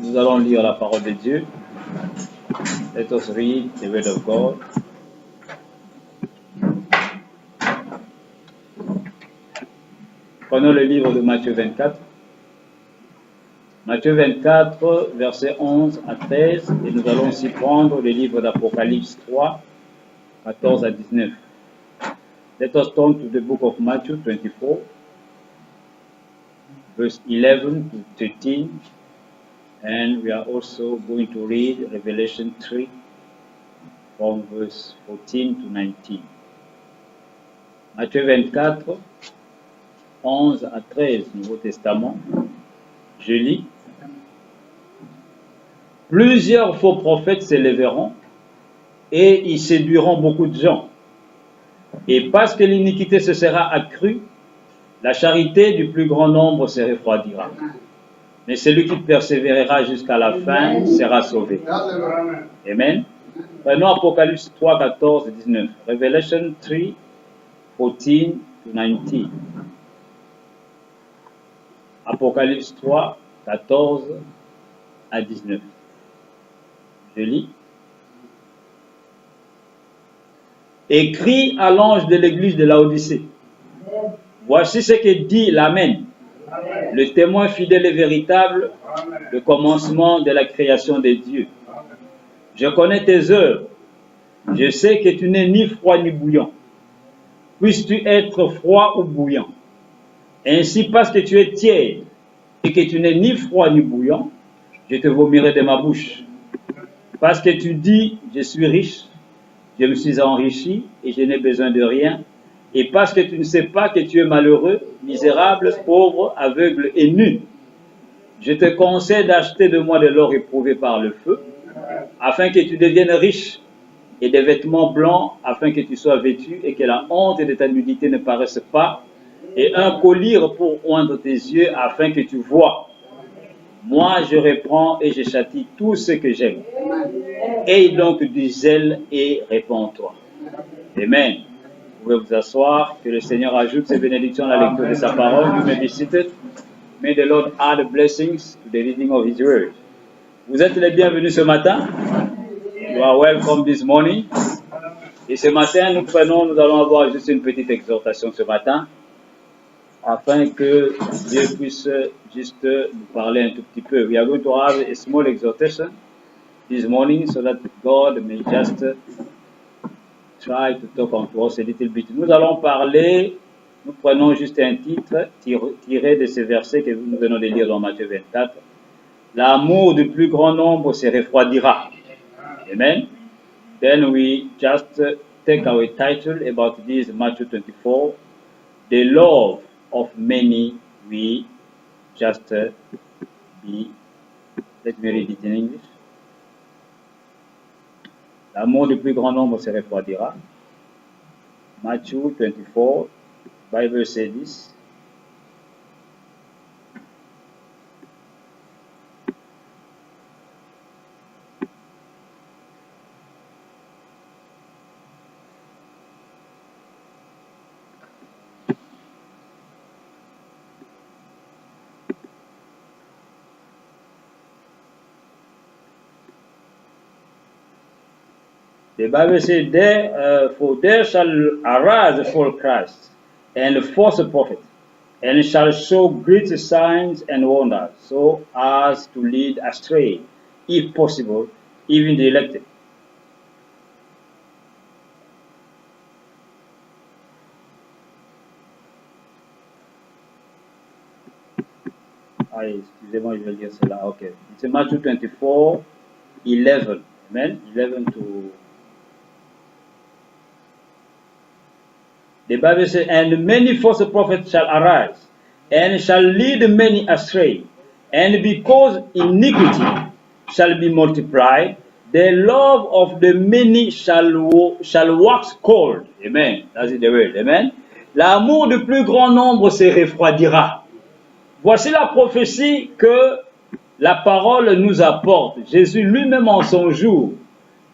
Nous allons lire la parole de Dieu. Let us read the word of God. Prenons le livre de Matthieu 24. Matthieu 24, versets 11 à 13, et nous allons aussi prendre le livre d'Apocalypse 3, 14 à 19. Let us turn to the book of Matthew 24, verse 11 to 13, and we are also going to read Revelation 3, from verse 14 to 19. Matthieu 24, 11 à 13, Nouveau Testament. Je lis. Plusieurs faux prophètes s'élèveront et ils séduiront beaucoup de gens. Et parce que l'iniquité se sera accrue, la charité du plus grand nombre se refroidira. Mais celui qui persévérera jusqu'à la fin sera sauvé. Amen. Prenons Apocalypse 3, 14 et 19. Revelation 3, 14 to 19. Apocalypse 3, 14 à 19. Je lis. Écrit à l'ange de l'église de Laodicée. Voici ce que dit l'Amen, le témoin fidèle et véritable, le commencement de la création des dieux. Je connais tes œuvres. Je sais que tu n'es ni froid ni bouillant. Puisses-tu être froid ou bouillant? Ainsi, parce que tu es tiède et que tu n'es ni froid ni bouillant, je te vomirai de ma bouche. Parce que tu dis, je suis riche, je me suis enrichi et je n'ai besoin de rien. Et parce que tu ne sais pas que tu es malheureux, misérable, pauvre, aveugle et nu, je te conseille d'acheter de moi de l'or éprouvé par le feu, afin que tu deviennes riche, et des vêtements blancs, afin que tu sois vêtu et que la honte de ta nudité ne paraisse pas, et un collier pour oindre tes yeux, afin que tu vois. Moi, je reprends et je châtie tout ce que j'aime. Aie donc du zèle et répands-toi. Amen. Vous pouvez vous asseoir. Que le Seigneur ajoute ses bénédictions à la lecture de sa parole. You may be seated. May the Lord add blessings to the reading of His word. Vous êtes les bienvenus ce matin. You are welcome this morning. Et ce matin, nous allons avoir juste une petite exhortation ce matin, afin que Dieu puisse juste nous parler un tout petit peu. We are going to have a small exhortation this morning so that God may just try to talk unto us a little bit. Nous allons parler, nous prenons juste un titre tiré de ce verset que nous venons de lire dans Matthieu 24. L'amour du plus grand nombre se refroidira. Amen. Then we just take our title about this Matthew 24. The love of many we just be. Let me read it in English. L'amour du plus grand nombre se refroidira. Matthew 24, Bible says this. The Bible says, for there shall arise a false Christ and a false prophet, and shall show great signs and wonders, so as to lead astray, if possible, even the elected. Excusez-moi, je vais lire cela. Okay. It's Matthew 24, 11. Amen. 11 to... The Bible says, and many false prophets shall arise, and shall lead many astray. And because iniquity shall be multiplied, the love of the many shall wax cold. Amen. That's the word. Amen. L'amour du plus grand nombre se refroidira. Voici la prophétie que la parole nous apporte. Jésus lui-même en son jour,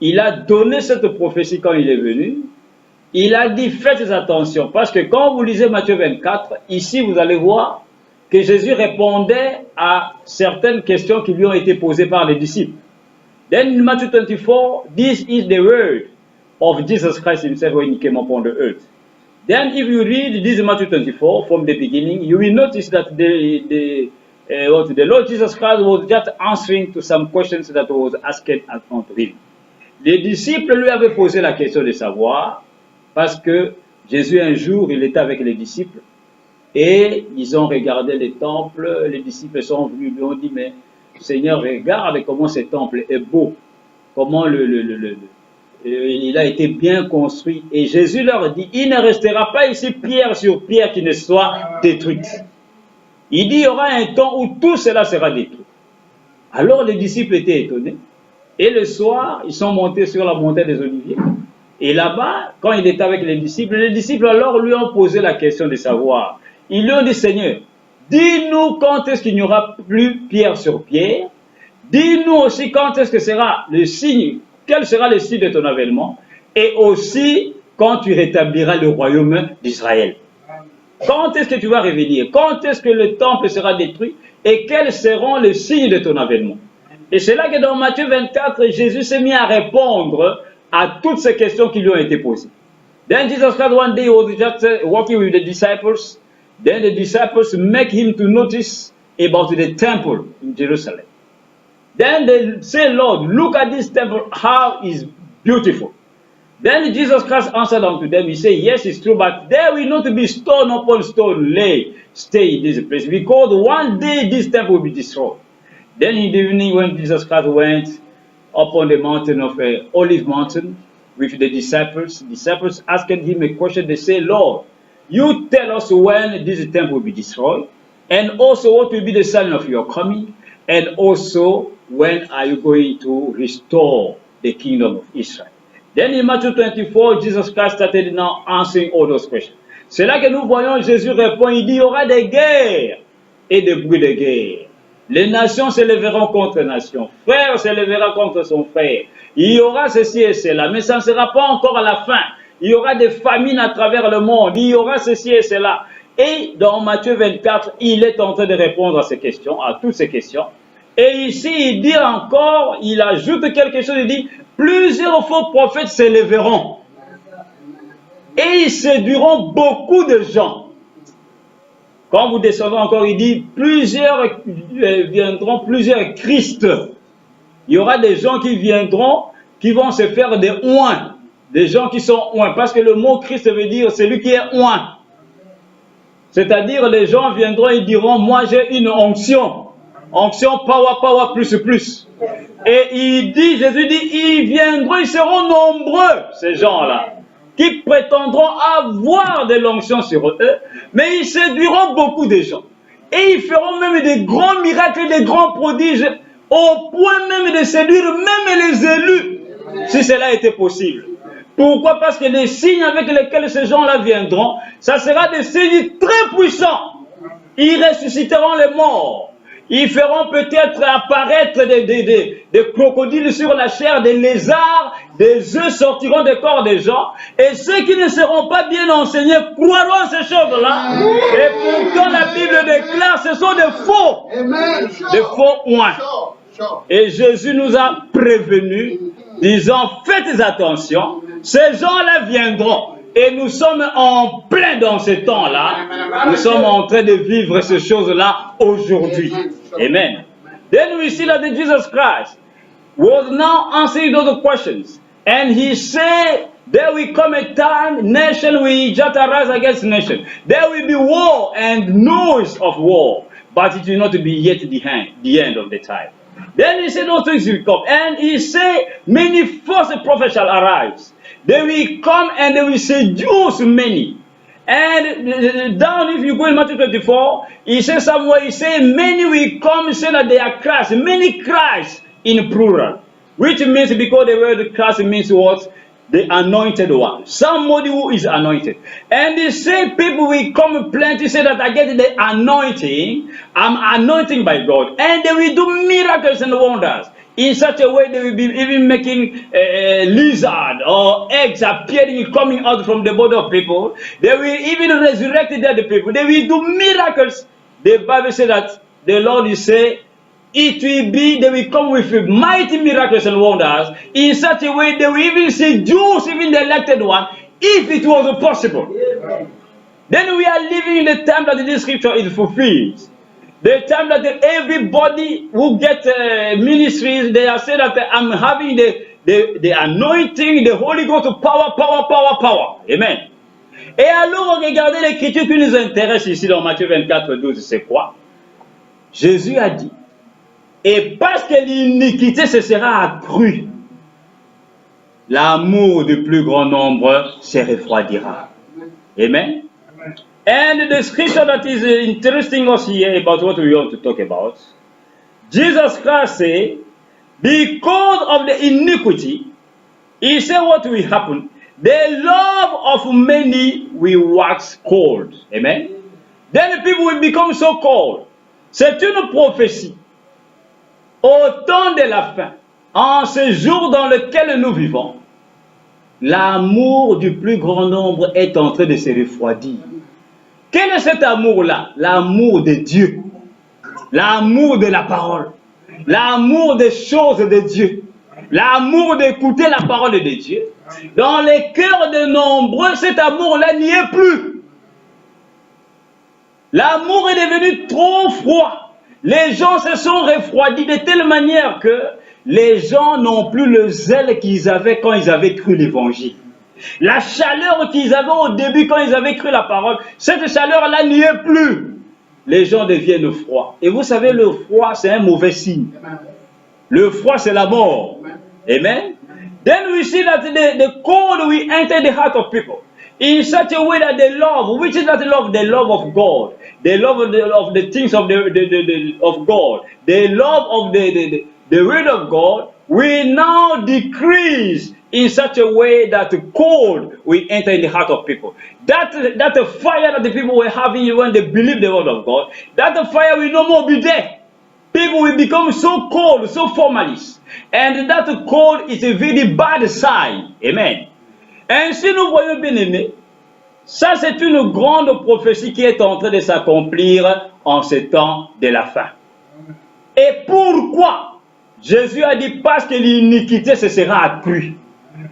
il a donné cette prophétie quand il est venu. Il a dit, faites attention, parce que quand vous lisez Matthieu 24, ici vous allez voir, que Jésus répondait à certaines questions qui lui ont été posées par les disciples. Then in Matthew 24, this is the word of Jesus Christ himself when he came upon the earth. Then if you read this Matthew 24 from the beginning, you will notice that the Lord Jesus Christ was just answering to some questions that was asked unto him. Les disciples lui avaient posé la question de savoir, parce que Jésus un jour, il était avec les disciples, et ils ont regardé les temples, les disciples sont venus, lui ont dit, mais Seigneur, regarde comment ce temple est beau, comment il a été bien construit. Et Jésus leur dit, il ne restera pas ici pierre sur pierre qui ne soit détruite. Il dit, il y aura un temps où tout cela sera détruit. Alors les disciples étaient étonnés. Et le soir, ils sont montés sur la montagne des Oliviers. Et là-bas, quand il était avec les disciples alors lui ont posé la question de savoir. Ils lui ont dit, Seigneur, dis-nous quand est-ce qu'il n'y aura plus pierre sur pierre. Dis-nous aussi quand est-ce que sera le signe, quel sera le signe de ton avènement. Et aussi quand tu rétabliras le royaume d'Israël. Quand est-ce que tu vas revenir? Quand est-ce que le temple sera détruit? Et quels seront les signes de ton avènement? Et c'est là que dans Matthieu 24, Jésus s'est mis à répondre à toutes ces questions qui lui ont été posées. Then Jesus Christ one day was just walking with the disciples. Then the disciples make him to notice about the temple in Jerusalem. Then they say, Lord, look at this temple, how it's beautiful. Then Jesus Christ answered unto them, he said, yes, it's true, but there will not be stone upon stone stay in this place, because one day this temple will be destroyed. Then in the evening when Jesus Christ went up on the mountain of Olive Mountain with the disciples asked him a question. They say, Lord, you tell us when this temple will be destroyed, and also what will be the sign of your coming, and also when are you going to restore the kingdom of Israel. Then in Matthew 24, Jesus Christ started now answering all those questions. C'est là que nous voyons Jésus répond, il dit, il y aura des guerres et des bruits de guerre. Les nations se lèveront contre nations, frère se lèvera contre son frère. Il y aura ceci et cela, mais ça ne sera pas encore à la fin. Il y aura des famines à travers le monde, il y aura ceci et cela. Et dans Matthieu 24, il est en train de répondre à ces questions, à toutes ces questions. Et ici, il dit encore, il ajoute quelque chose, il dit, plusieurs faux prophètes se lèveront. Et ils séduiront beaucoup de gens. Quand vous descendez encore, il dit, plusieurs viendront, plusieurs Christ. Il y aura des gens qui viendront, qui vont se faire des oints. Des gens qui sont oints. Parce que le mot Christ veut dire celui qui est oint. C'est-à-dire, les gens viendront et diront, moi j'ai une onction. Onction, power, plus. Et il dit, Jésus dit, ils viendront, ils seront nombreux, ces gens-là, qui prétendront avoir de l'onction sur eux, mais ils séduiront beaucoup de gens. Et ils feront même des grands miracles, des grands prodiges, au point même de séduire même les élus, si cela était possible. Pourquoi? Parce que les signes avec lesquels ces gens-là viendront, ça sera des signes très puissants. Ils ressusciteront les morts. Ils feront peut-être apparaître des crocodiles sur la chair, des lézards, des œufs sortiront des corps des gens. Et ceux qui ne seront pas bien enseignés croiront ces choses-là. Et pourtant la Bible déclare ce sont des faux oints. Et Jésus nous a prévenus, disant, faites attention, ces gens-là viendront. Et nous sommes en plein dans ce temps-là. Nous sommes en train de vivre ces choses-là aujourd'hui. Amen. Then we see that Jesus Christ was now answering those questions. And he said, there will come a time, nation will just arise against nation. There will be war and noise of war. But it will not be yet the end of the time. Then he said, those things will come. And he said, many false prophets shall arise. They will come and they will seduce many. And down, if you go in Matthew 24, he says somewhere, he says, many will come and say that they are Christ. Many Christ in plural. Which means, because the word Christ means what? The anointed one. Somebody who is anointed. And the same people will come plenty, say that I get the anointing. I'm anointing by God. And they will do miracles and wonders. In such a way, they will be even making lizard or eggs appearing, coming out from the body of people. They will even resurrect the dead people. They will do miracles. the Bible says that the Lord will say, it will be, they will come with mighty miracles and wonders in such a way they will even seduce even the elected one, if it was possible. Then we are living in the time that this scripture is fulfilled. The time that everybody who get ministries, they are saying that I'm having the anointing, the Holy Ghost, power, power, power, power. Amen. Et alors, regardez l'écriture qui nous intéresse ici dans Matthieu 24, 12, c'est quoi? Jésus a dit, et parce que l'iniquité se sera accrue, l'amour du plus grand nombre se refroidira. Amen. And the scripture that is interesting us here about what we want to talk about, Jesus Christ said, because of the iniquity, he said what will happen? The love of many will wax cold. Amen. Then the people will become so cold. C'est une prophétie. Au temps de la fin, en ce jour dans lequel nous vivons, l'amour du plus grand nombre est en train de se refroidir. Quel est cet amour-là? L'amour de Dieu, l'amour de la parole, l'amour des choses de Dieu, l'amour d'écouter la parole de Dieu. Dans les cœurs de nombreux, cet amour-là n'y est plus. L'amour est devenu trop froid. Les gens se sont refroidis de telle manière que les gens n'ont plus le zèle qu'ils avaient quand ils avaient cru l'évangile. La chaleur qu'ils avaient au début quand ils avaient cru la parole, cette chaleur-là n'y est plus. Les gens deviennent froids. Et vous savez, le froid, c'est un mauvais signe. Le froid, c'est la mort. Amen. Then we see that the cold will enter the heart of people in such a way that the love, which is not the love of God, the love of the things of of God, the love of the word of God will now decrease in such a way that cold will enter in the heart of people. That fire that the people were having when they believed the word of God, that fire will no more be there. People will become so cold, so formalist. And that cold is a very bad sign. Amen. Ainsi, nous voyons bien aimé, ça c'est une grande prophétie qui est en train de s'accomplir en ce temps de la fin. Et pourquoi? Jésus a dit parce que l'iniquité se sera accrue.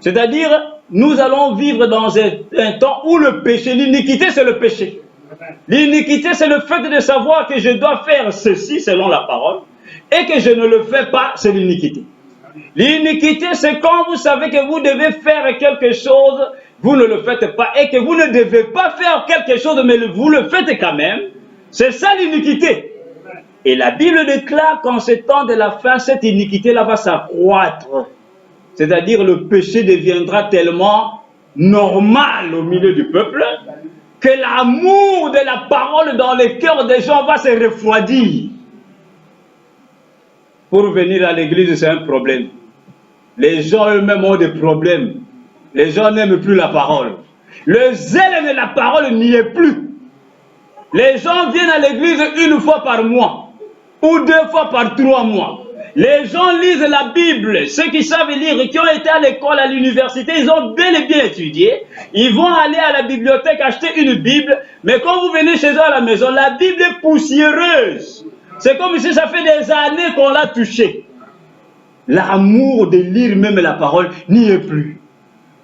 C'est-à-dire, nous allons vivre dans un temps où le péché, l'iniquité c'est le péché. L'iniquité c'est le fait de savoir que je dois faire ceci selon la parole et que je ne le fais pas, c'est l'iniquité. L'iniquité c'est quand vous savez que vous devez faire quelque chose, vous ne le faites pas et que vous ne devez pas faire quelque chose mais vous le faites quand même. C'est ça l'iniquité. Et la Bible déclare qu'en ce temps de la fin, cette iniquité-là va s'accroître. C'est-à-dire le péché deviendra tellement normal au milieu du peuple que l'amour de la parole dans les cœurs des gens va se refroidir. Pour venir à l'église, c'est un problème. Les gens eux-mêmes ont des problèmes. Les gens n'aiment plus la parole. Le zèle de la parole n'y est plus. Les gens viennent à l'église une fois par mois ou 2 fois par 3 mois. Les gens lisent la Bible. Ceux qui savent lire et qui ont été à l'école, à l'université, ils ont bel et bien étudié. Ils vont aller à la bibliothèque acheter une Bible. Mais quand vous venez chez eux à la maison, la Bible est poussiéreuse. C'est comme si ça fait des années qu'on l'a touchée. L'amour de lire même la parole n'y est plus.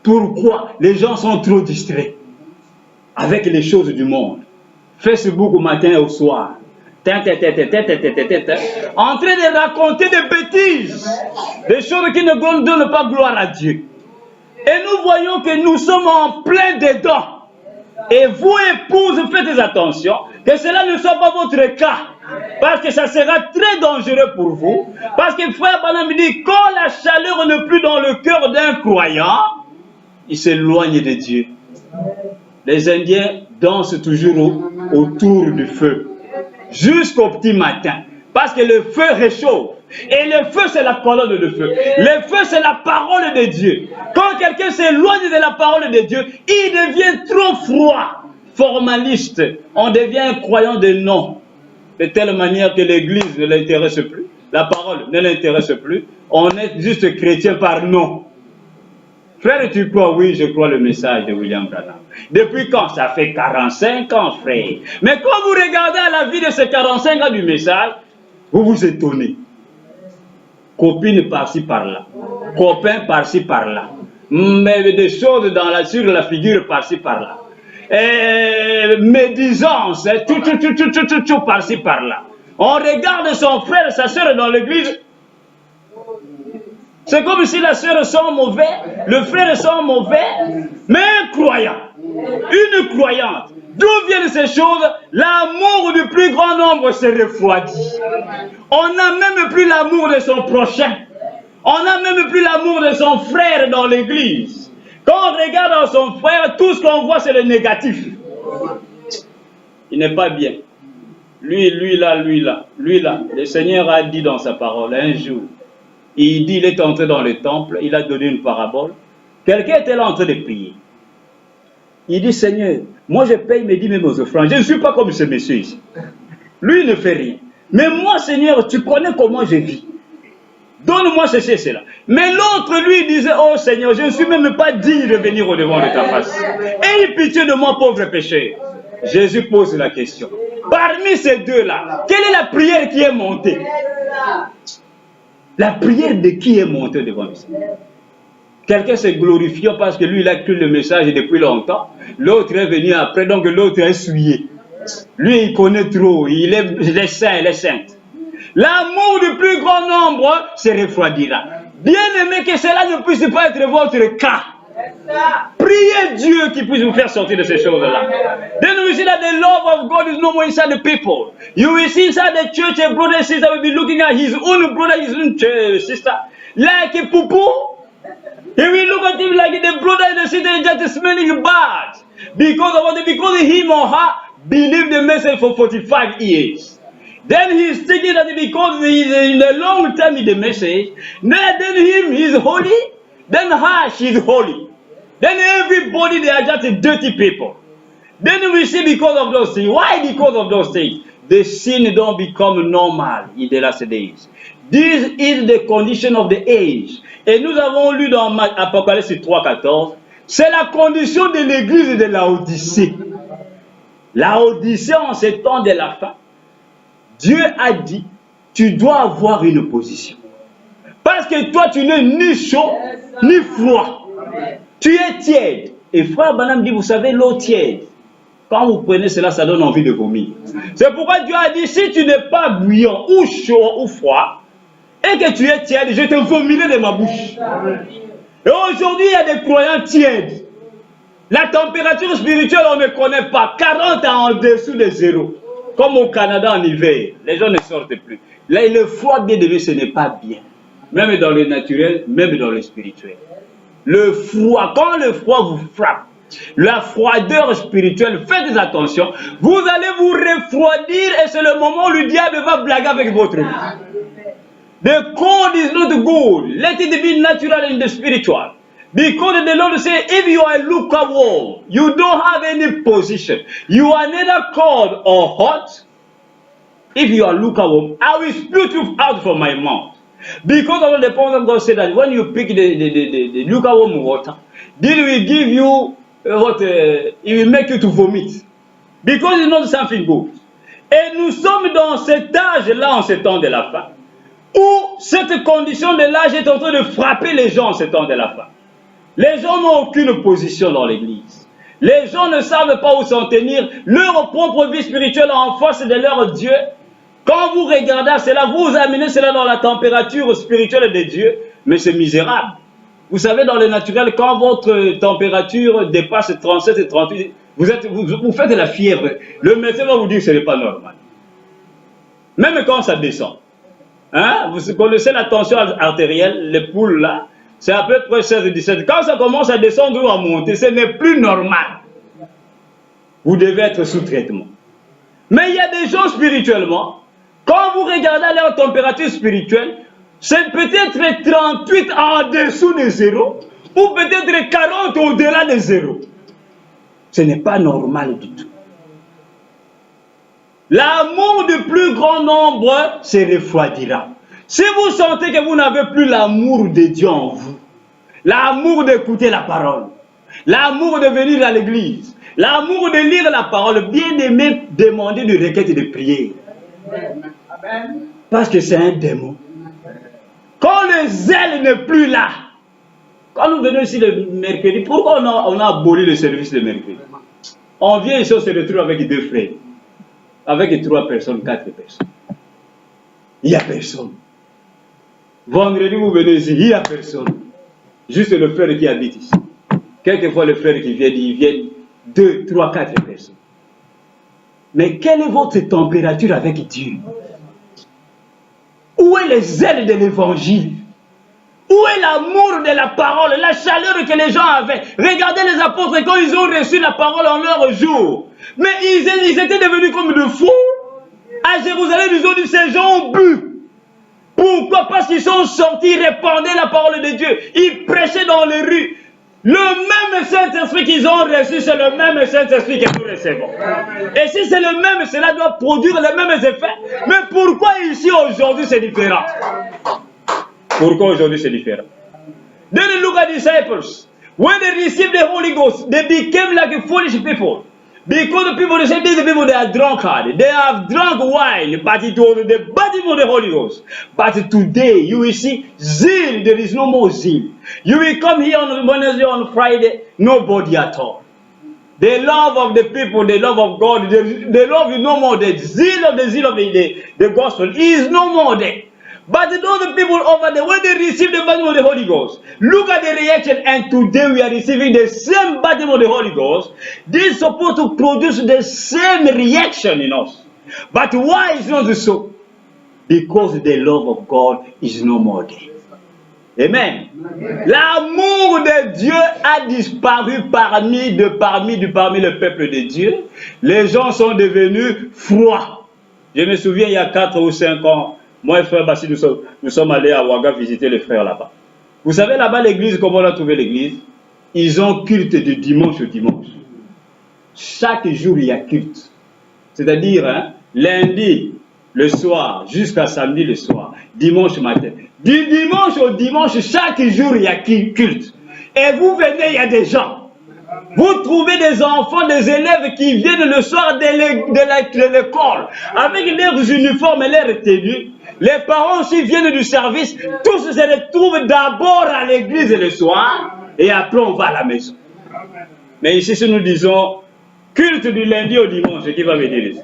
Pourquoi? Les gens sont trop distraits avec les choses du monde. Facebook au matin et au soir. En train de raconter des bêtises, des choses qui ne donnent pas gloire à Dieu. Et nous voyons que nous sommes en plein dedans. Et vous, épouses, faites attention que cela ne soit pas votre cas. Parce que ça sera très dangereux pour vous. Parce que frère Branham dit, quand la chaleur n'est plus dans le cœur d'un croyant, il s'éloigne de Dieu. Les Indiens dansent toujours autour du feu. Jusqu'au petit matin. Parce que le feu réchauffe. Et le feu, c'est la colonne de feu. Le feu, c'est la parole de Dieu. Quand quelqu'un s'éloigne de la parole de Dieu, il devient trop froid, formaliste. On devient un croyant de nom. De telle manière que l'Église ne l'intéresse plus. La parole ne l'intéresse plus. On est juste chrétien par nom. Frère, tu crois? Oui, je crois le message de William Branham. Depuis quand? Ça fait 45 ans, frère. Mais quand vous regardez à la vie de ces 45 ans du message, vous vous étonnez. Copine par-ci par-là, copain par-ci par-là, mais des choses sur la figure par-ci par-là, médisance, tout par-ci par-là. On regarde son frère et sa soeur dans l'église. C'est comme si la soeur sent mauvais, le frère sent mauvais, mais un croyant, une croyante. D'où viennent ces choses? L'amour du plus grand nombre se refroidit. On n'a même plus l'amour de son prochain. On n'a même plus l'amour de son frère dans l'église. Quand on regarde dans son frère, tout ce qu'on voit, c'est le négatif. Il n'est pas bien. Lui là. Le Seigneur a dit dans sa parole un jour, il dit, il est entré dans le temple, il a donné une parabole. Quelqu'un était là en train de prier. Il dit, Seigneur, moi je paye mes dîmes et mes offrandes. Je ne suis pas comme ce monsieur ici. Lui, il ne fait rien. Mais moi, Seigneur, tu connais comment je vis. Donne-moi ceci et cela. Mais l'autre, lui, disait, oh Seigneur, je ne suis même pas digne de venir au devant de ta face. Aie pitié de moi, pauvre pécheur. Jésus pose la question. Parmi ces deux-là, quelle est la prière qui est montée? La prière de qui est montée devant le Seigneur? Quelqu'un s'est glorifié parce que lui, il a cru le message depuis longtemps. L'autre est venu après, donc l'autre est souillé. Lui, il connaît trop, il est saint, elle est sainte. L'amour du plus grand nombre se refroidira. Bien aimé, que cela ne puisse pas être votre cas. Priez Dieu qui puisse vous faire sortir de ces choses-là. Then we see that the love of God is no more inside the people. You will see inside the church a brother and sister will be looking at his own brother, his own sister, like a poo-poo. He will look at him like the brother and the sister is just smelling bad. Because of what? Because him or her believed the message for 45 years. Then he is thinking that because he is in a long time in the message, then him he is holy, then her she is holy. Then everybody they are just dirty people. Then we see because of those things. Why because of those things? The sin don't become normal in the last days. This is the condition of the age. Et nous avons lu dans Apocalypse 3:14, c'est la condition de l'église de Laodicée. Laodicée en ces temps de la fin, Dieu a dit, tu dois avoir une position. Parce que toi, tu n'es ni chaud, ni froid. Tu es tiède. Et frère Branham dit, vous savez, l'eau tiède, quand vous prenez cela, ça donne envie de vomir. C'est pourquoi Dieu a dit, si tu n'es pas bouillant, ou chaud, ou froid, et que tu es tiède, je te vomirai de ma bouche. Et aujourd'hui, il y a des croyants tièdes. La température spirituelle, on ne connaît pas. 40 ans en dessous de zéro. Comme au Canada en hiver, les gens ne sortent plus. Là, le froid, bien élevé, ce n'est pas bien. Même dans le naturel, même dans le spirituel. Le froid, quand le froid vous frappe, la froideur spirituelle, faites attention, vous allez vous refroidir et c'est le moment où le diable va blaguer avec votre vie. The cold is not good. Let it be natural in the spiritual. Because the Lord says, if you are lukewarm, you don't have any position. You are neither cold or hot. If you are lukewarm, I will spit you out from my mouth. Because of the point of God said that when you pick the lukewarm water, it will give you it will make you to vomit. Because it's not something good. Et nous sommes dans cet âge-là, en ce temps de la fin, où cette condition de l'âge est en train de frapper les gens en ce temps de la fin. Les gens n'ont aucune position dans l'église. Les gens ne savent pas où s'en tenir. Leur propre vie spirituelle en face de leur Dieu. Quand vous regardez cela, vous amenez cela dans la température spirituelle de Dieu. Mais c'est misérable. Vous savez, dans le naturel, quand votre température dépasse 37 et 38, vous faites de la fièvre. Le médecin va vous dire que ce n'est pas normal. Même quand ça descend. Hein? Vous connaissez la tension artérielle, les poules là. C'est à peu près 16 et 17. Quand ça commence à descendre ou à monter, ce n'est plus normal. Vous devez être sous traitement. Mais il y a des gens spirituellement, quand vous regardez leur température spirituelle, c'est peut-être 38 en dessous de zéro, ou peut-être 40 au-delà de zéro. Ce n'est pas normal du tout. L'amour du plus grand nombre se refroidira. Si vous sentez que vous n'avez plus l'amour de Dieu en vous, L'amour d'écouter la parole. L'amour de venir à l'église. L'amour de lire la parole. Bien aimé, demander de requête et de prière. Parce que c'est un démon. Quand le zèle n'est plus là, quand nous venons ici le mercredi, pourquoi on a aboli le service le mercredi? On vient ici, on se retrouve avec 2 frères, avec 3 personnes, 4 personnes. Il n'y a personne. Vendredi, vous venez ici, il n'y a personne. Juste le frère qui habite ici. Quelquefois, le frère qui vient, ils viennent 2, 3, 4 personnes. Mais quelle est votre température avec Dieu? Où est le zèle de l'évangile? Où est l'amour de la parole, la chaleur que les gens avaient? Regardez les apôtres quand ils ont reçu la parole en leur jour. Mais ils étaient devenus comme de fous. À Jérusalem, ils ont dit, ces gens ont bu. Pourquoi? Parce qu'ils sont sortis, ils répandaient la parole de Dieu. Ils prêchaient dans les rues. Le même Saint-Esprit qu'ils ont reçu, c'est le même Saint-Esprit que nous recevons. Et si c'est le même, cela doit produire les mêmes effets. Mais pourquoi ici aujourd'hui c'est différent? Pourquoi aujourd'hui c'est différent? Then you look at the disciples. When they received the Holy Ghost, they became like a foolish people. Because the people, they say these people, they are drunkard. They have drunk wine, but it was the baptism of the Holy Ghost. But today, you will see zeal. There is no more zeal. You will come here on Wednesday, on Friday, nobody at all. The love of the people, the love of God, the love is no more there. The zeal of the gospel is no more there. But those people over there, when they receive the baptism of the Holy Ghost, look at the reaction. And today we are receiving the same baptism of the Holy Ghost. This is supposed to produce the same reaction in us. But why is not so? Because the love of God is no more there. Amen. L'amour de Dieu a disparu parmi le peuple de Dieu. Les gens sont devenus froids. Je me souviens il y a 4 ou 5 ans, moi et frère Bassi, nous sommes allés à Ouaga visiter les frères là-bas. Vous savez là-bas l'église, comment on a trouvé l'église? Ils ont culte de dimanche au dimanche. Chaque jour il y a culte. C'est-à-dire lundi le soir jusqu'à samedi le soir, dimanche matin. Du dimanche au dimanche, chaque jour il y a culte. Et vous venez, il y a des gens. Vous trouvez des enfants, des élèves qui viennent le soir de l'école avec leurs uniformes et leurs tenues. Les parents aussi viennent du service. Tous se retrouvent d'abord à l'église le soir et après on va à la maison. Mais ici, si nous disons culte du lundi au dimanche, qui va me dire ici?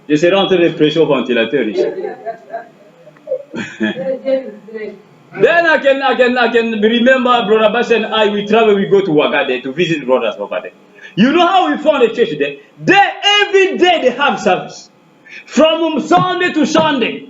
Je serai en train de prêcher au ventilateur ici. Then I can remember Brother Bass and I, we travel, we go to Ouaga there to visit brothers over there. You know how we found a church there? There, every day they have service. From Sunday to Sunday.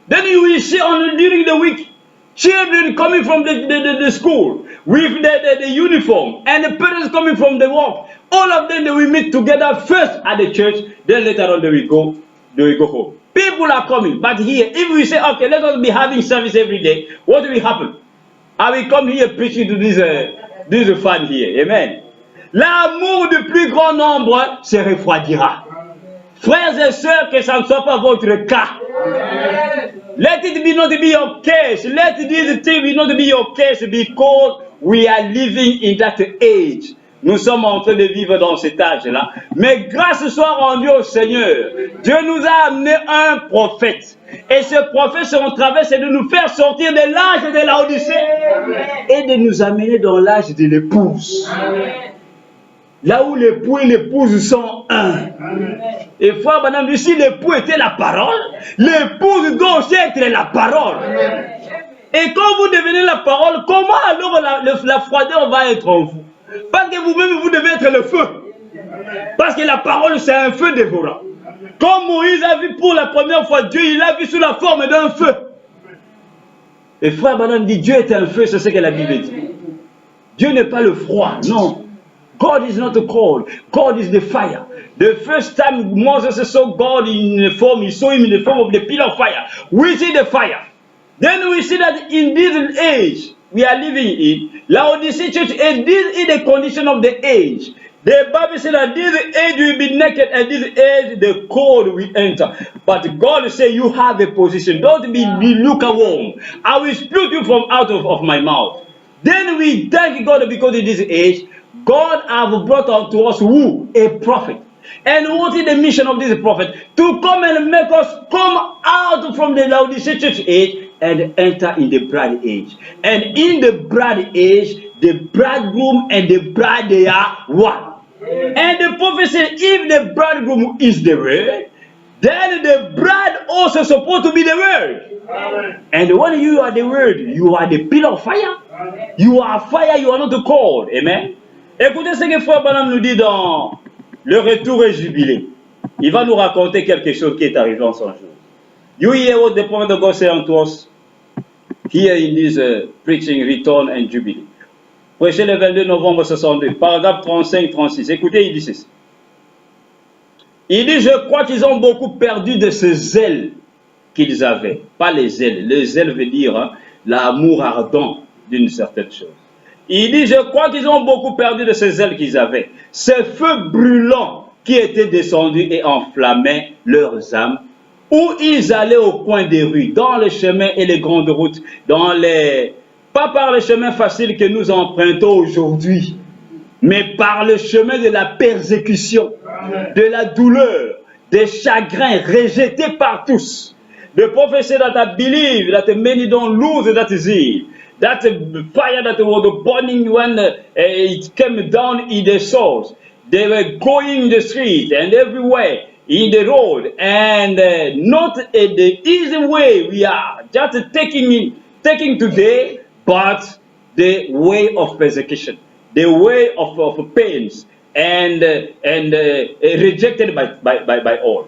Then you will see during the week, children coming from the school with the uniform and the parents coming from the work. All of them, they will meet together first at the church, then later on they will go home. People are coming, but here, if we say, okay, let us be having service every day, what will happen? I will come here preaching to this fan here. Amen. L'amour du plus grand nombre se refroidira. Frères et sœurs, que ça ne soit pas votre cas. Let it be not be your case. Let this thing be not be your case because we are living in that age. Nous sommes en train de vivre dans cet âge-là. Mais grâce soit rendue au Seigneur. Dieu nous a amené un prophète. Et ce prophète, son travail, c'est de nous faire sortir de l'âge de Laodicée et de nous amener dans l'âge de l'épouse. Là où l'époux et l'épouse sont un. Et frère, madame, si l'époux était la parole, l'épouse doit aussi être la parole. Et quand vous devenez la parole, comment alors la froideur va être en vous? Parce que vous-même, vous devez être le feu. Parce que la parole, c'est un feu dévorant. Comme Moïse a vu pour la première fois Dieu, il l'a vu sous la forme d'un feu. Et frère Banane dit, Dieu est un feu, c'est ce que la Bible dit. Dieu n'est pas le froid, non. God is not cold. God is the fire. The first time Moses saw God in the form, he saw him in the form of the pillar of fire. We see the fire. Then we see that in this age we are living in, Laodicea church, and this is the condition of the age. The Bible says that this age will be naked and this age the cold will enter. But God said you have a position. Don't be lukewarm. I will split you from out of my mouth. Then we thank God because in this age, God have brought unto us who? A prophet. And what is the mission of this prophet? To come and make us come out from the Laodicean church age and enter in the bride age. And in the bride age, the bridegroom and the bride, they are one. And the prophet said, if the bridegroom is the word, then the bride also supposed to be the word. Amen. And when you are the word, you are the pillar of fire. Amen. You are fire, you are not cold. Amen. Écoutez ce que Frère Branham nous dit dans Le Retour et Jubilé. Il va nous raconter quelque chose qui est arrivé en son jour. You hear what the prophet of God said unto us here in this preaching, Return and Jubilee. Prêché le 22 novembre 62, paragraphe 35-36. Écoutez, il dit ceci. Il dit, je crois qu'ils ont beaucoup perdu de ce zèle qu'ils avaient. Pas les ailes. Le zèle veut dire l'amour ardent d'une certaine chose. Il dit, je crois qu'ils ont beaucoup perdu de ce zèle qu'ils avaient. Ce feu brûlant qui était descendu et enflammait leurs âmes, où ils allaient au coin des rues, dans les chemins et les grandes routes, pas par les chemins faciles que nous empruntons aujourd'hui, mais par le chemin de la persécution, de la douleur, des chagrins rejetés par tous. The prophet said that I believe that many don't lose that zeal, that fire that was burning when it came down in the souls. They were going in the street and everywhere, in the road, and not the easy way we are just taking today, but the way of persecution, the way of pains, and rejected by all.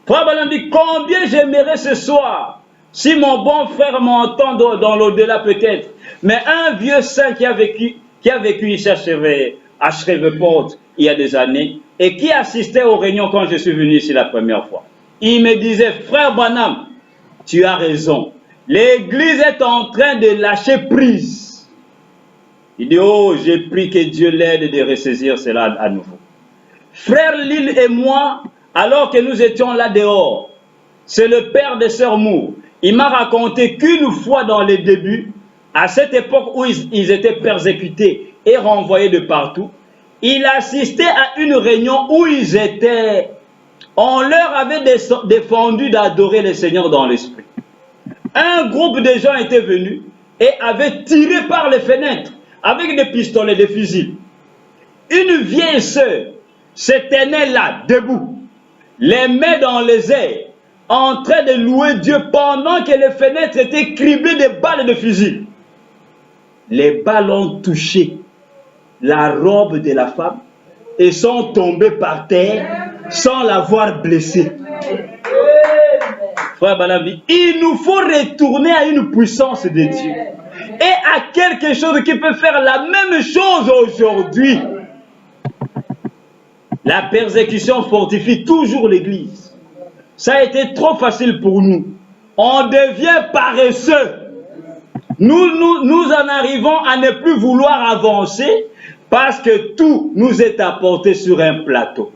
Frère Branham dit, combien j'aimerais ce soir, si mon bon frère m'entend dans l'au-delà peut-être, mais un vieux saint qui a vécu ici à Shreveport il y a des années, et qui assistait aux réunions quand je suis venu ici la première fois. Il me disait, frère Branham, tu as raison, l'Église est en train de lâcher prise. Il dit, oh, j'ai pris que Dieu l'aide de ressaisir cela à nouveau. Frère Lille et moi, alors que nous étions là dehors, c'est le père de Sœur Moore. Il m'a raconté qu'une fois dans les débuts, à cette époque où ils étaient persécutés et renvoyés de partout, il assistait à une réunion où on leur avait défendu d'adorer le Seigneur dans l'esprit. Un groupe de gens étaient venus et avaient tiré par les fenêtres avec des pistolets, des fusils. Une vieille sœur se tenait là, debout, les mains dans les airs, en train de louer Dieu pendant que les fenêtres étaient criblées de balles de fusil. Les balles ont touché la robe de la femme et sont tombées par terre sans l'avoir blessée. Frère Branham dit, il nous faut retourner à une puissance de Dieu et à quelque chose qui peut faire la même chose aujourd'hui. La persécution fortifie toujours l'Église. Ça a été trop facile pour nous. On devient paresseux. Nous en arrivons à ne plus vouloir avancer parce que tout nous est apporté sur un plateau.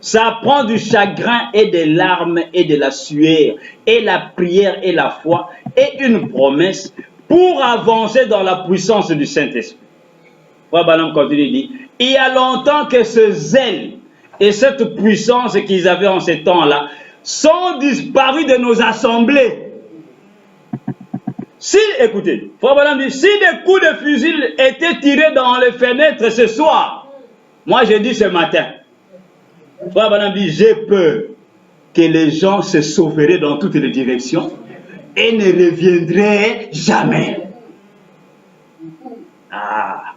Ça prend du chagrin et des larmes et de la sueur et la prière et la foi et une promesse pour avancer dans la puissance du Saint-Esprit. Frère Branham continue, dit, il y a longtemps que ce zèle et cette puissance qu'ils avaient en ces temps-là sont disparus de nos assemblées. Si, écoutez, Frère Branham dit, si des coups de fusil étaient tirés dans les fenêtres ce soir, moi j'ai dit ce matin, Frère Branham dit, j'ai peur que les gens se sauveraient dans toutes les directions et ne reviendraient jamais. Ah,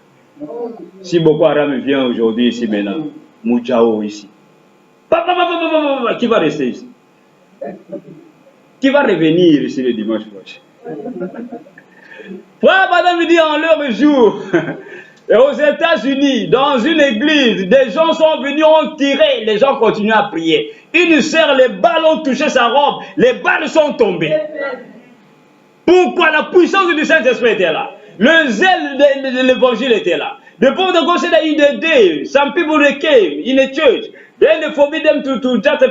si Boko Haram vient aujourd'hui ici maintenant, Moudjao ici, qui va rester ici? Qui va revenir ici le dimanche prochain? Frère Branham dit en leur jour, et aux États-Unis, dans une église, des gens sont venus, ont tiré, les gens continuent à prier. Une sœur, les balles ont touché sa robe, les balles sont tombées. Pourquoi? La puissance du Saint-Esprit était là. Le zèle de l'évangile était là. The people of God said that in the day, some people they came in a church. Then they forbid them to just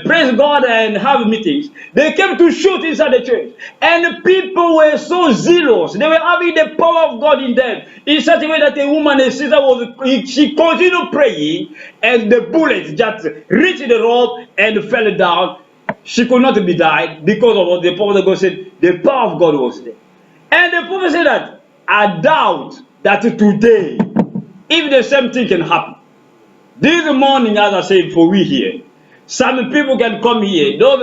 praise God and have meetings. They came to shoot inside the church. And people were so zealous. They were having the power of God in them. In such a way that a woman, a sister, she continued praying. And the bullet just reached the rope and fell down. She could not be died because of what the prophet of God said. The power of God was there. And the prophet said that, I doubt that today, if the same thing can happen. This morning, as I said, for we here, some people can come here. Those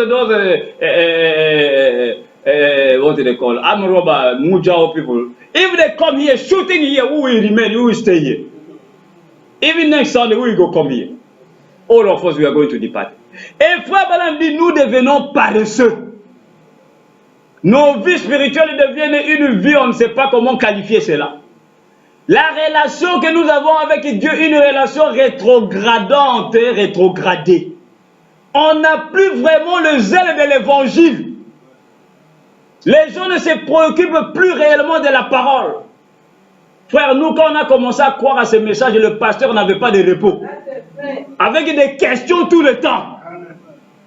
what do they call? Amroba, Mujao people. If they come here, shooting here, who will remain? Who will stay here? Even next Sunday, who will go come here? All of us, we are going to depart. Et frère Branham dit, nous devenons paresseux. Nos vies spirituelles deviennent une vie, on ne sait pas comment qualifier cela. La relation que nous avons avec Dieu, une relation rétrogradante et rétrogradée. On n'a plus vraiment le zèle de l'évangile. Les gens ne se préoccupent plus réellement de la parole. Frère, nous, quand on a commencé à croire à ce message, le pasteur n'avait pas de repos. Avec des questions tout le temps.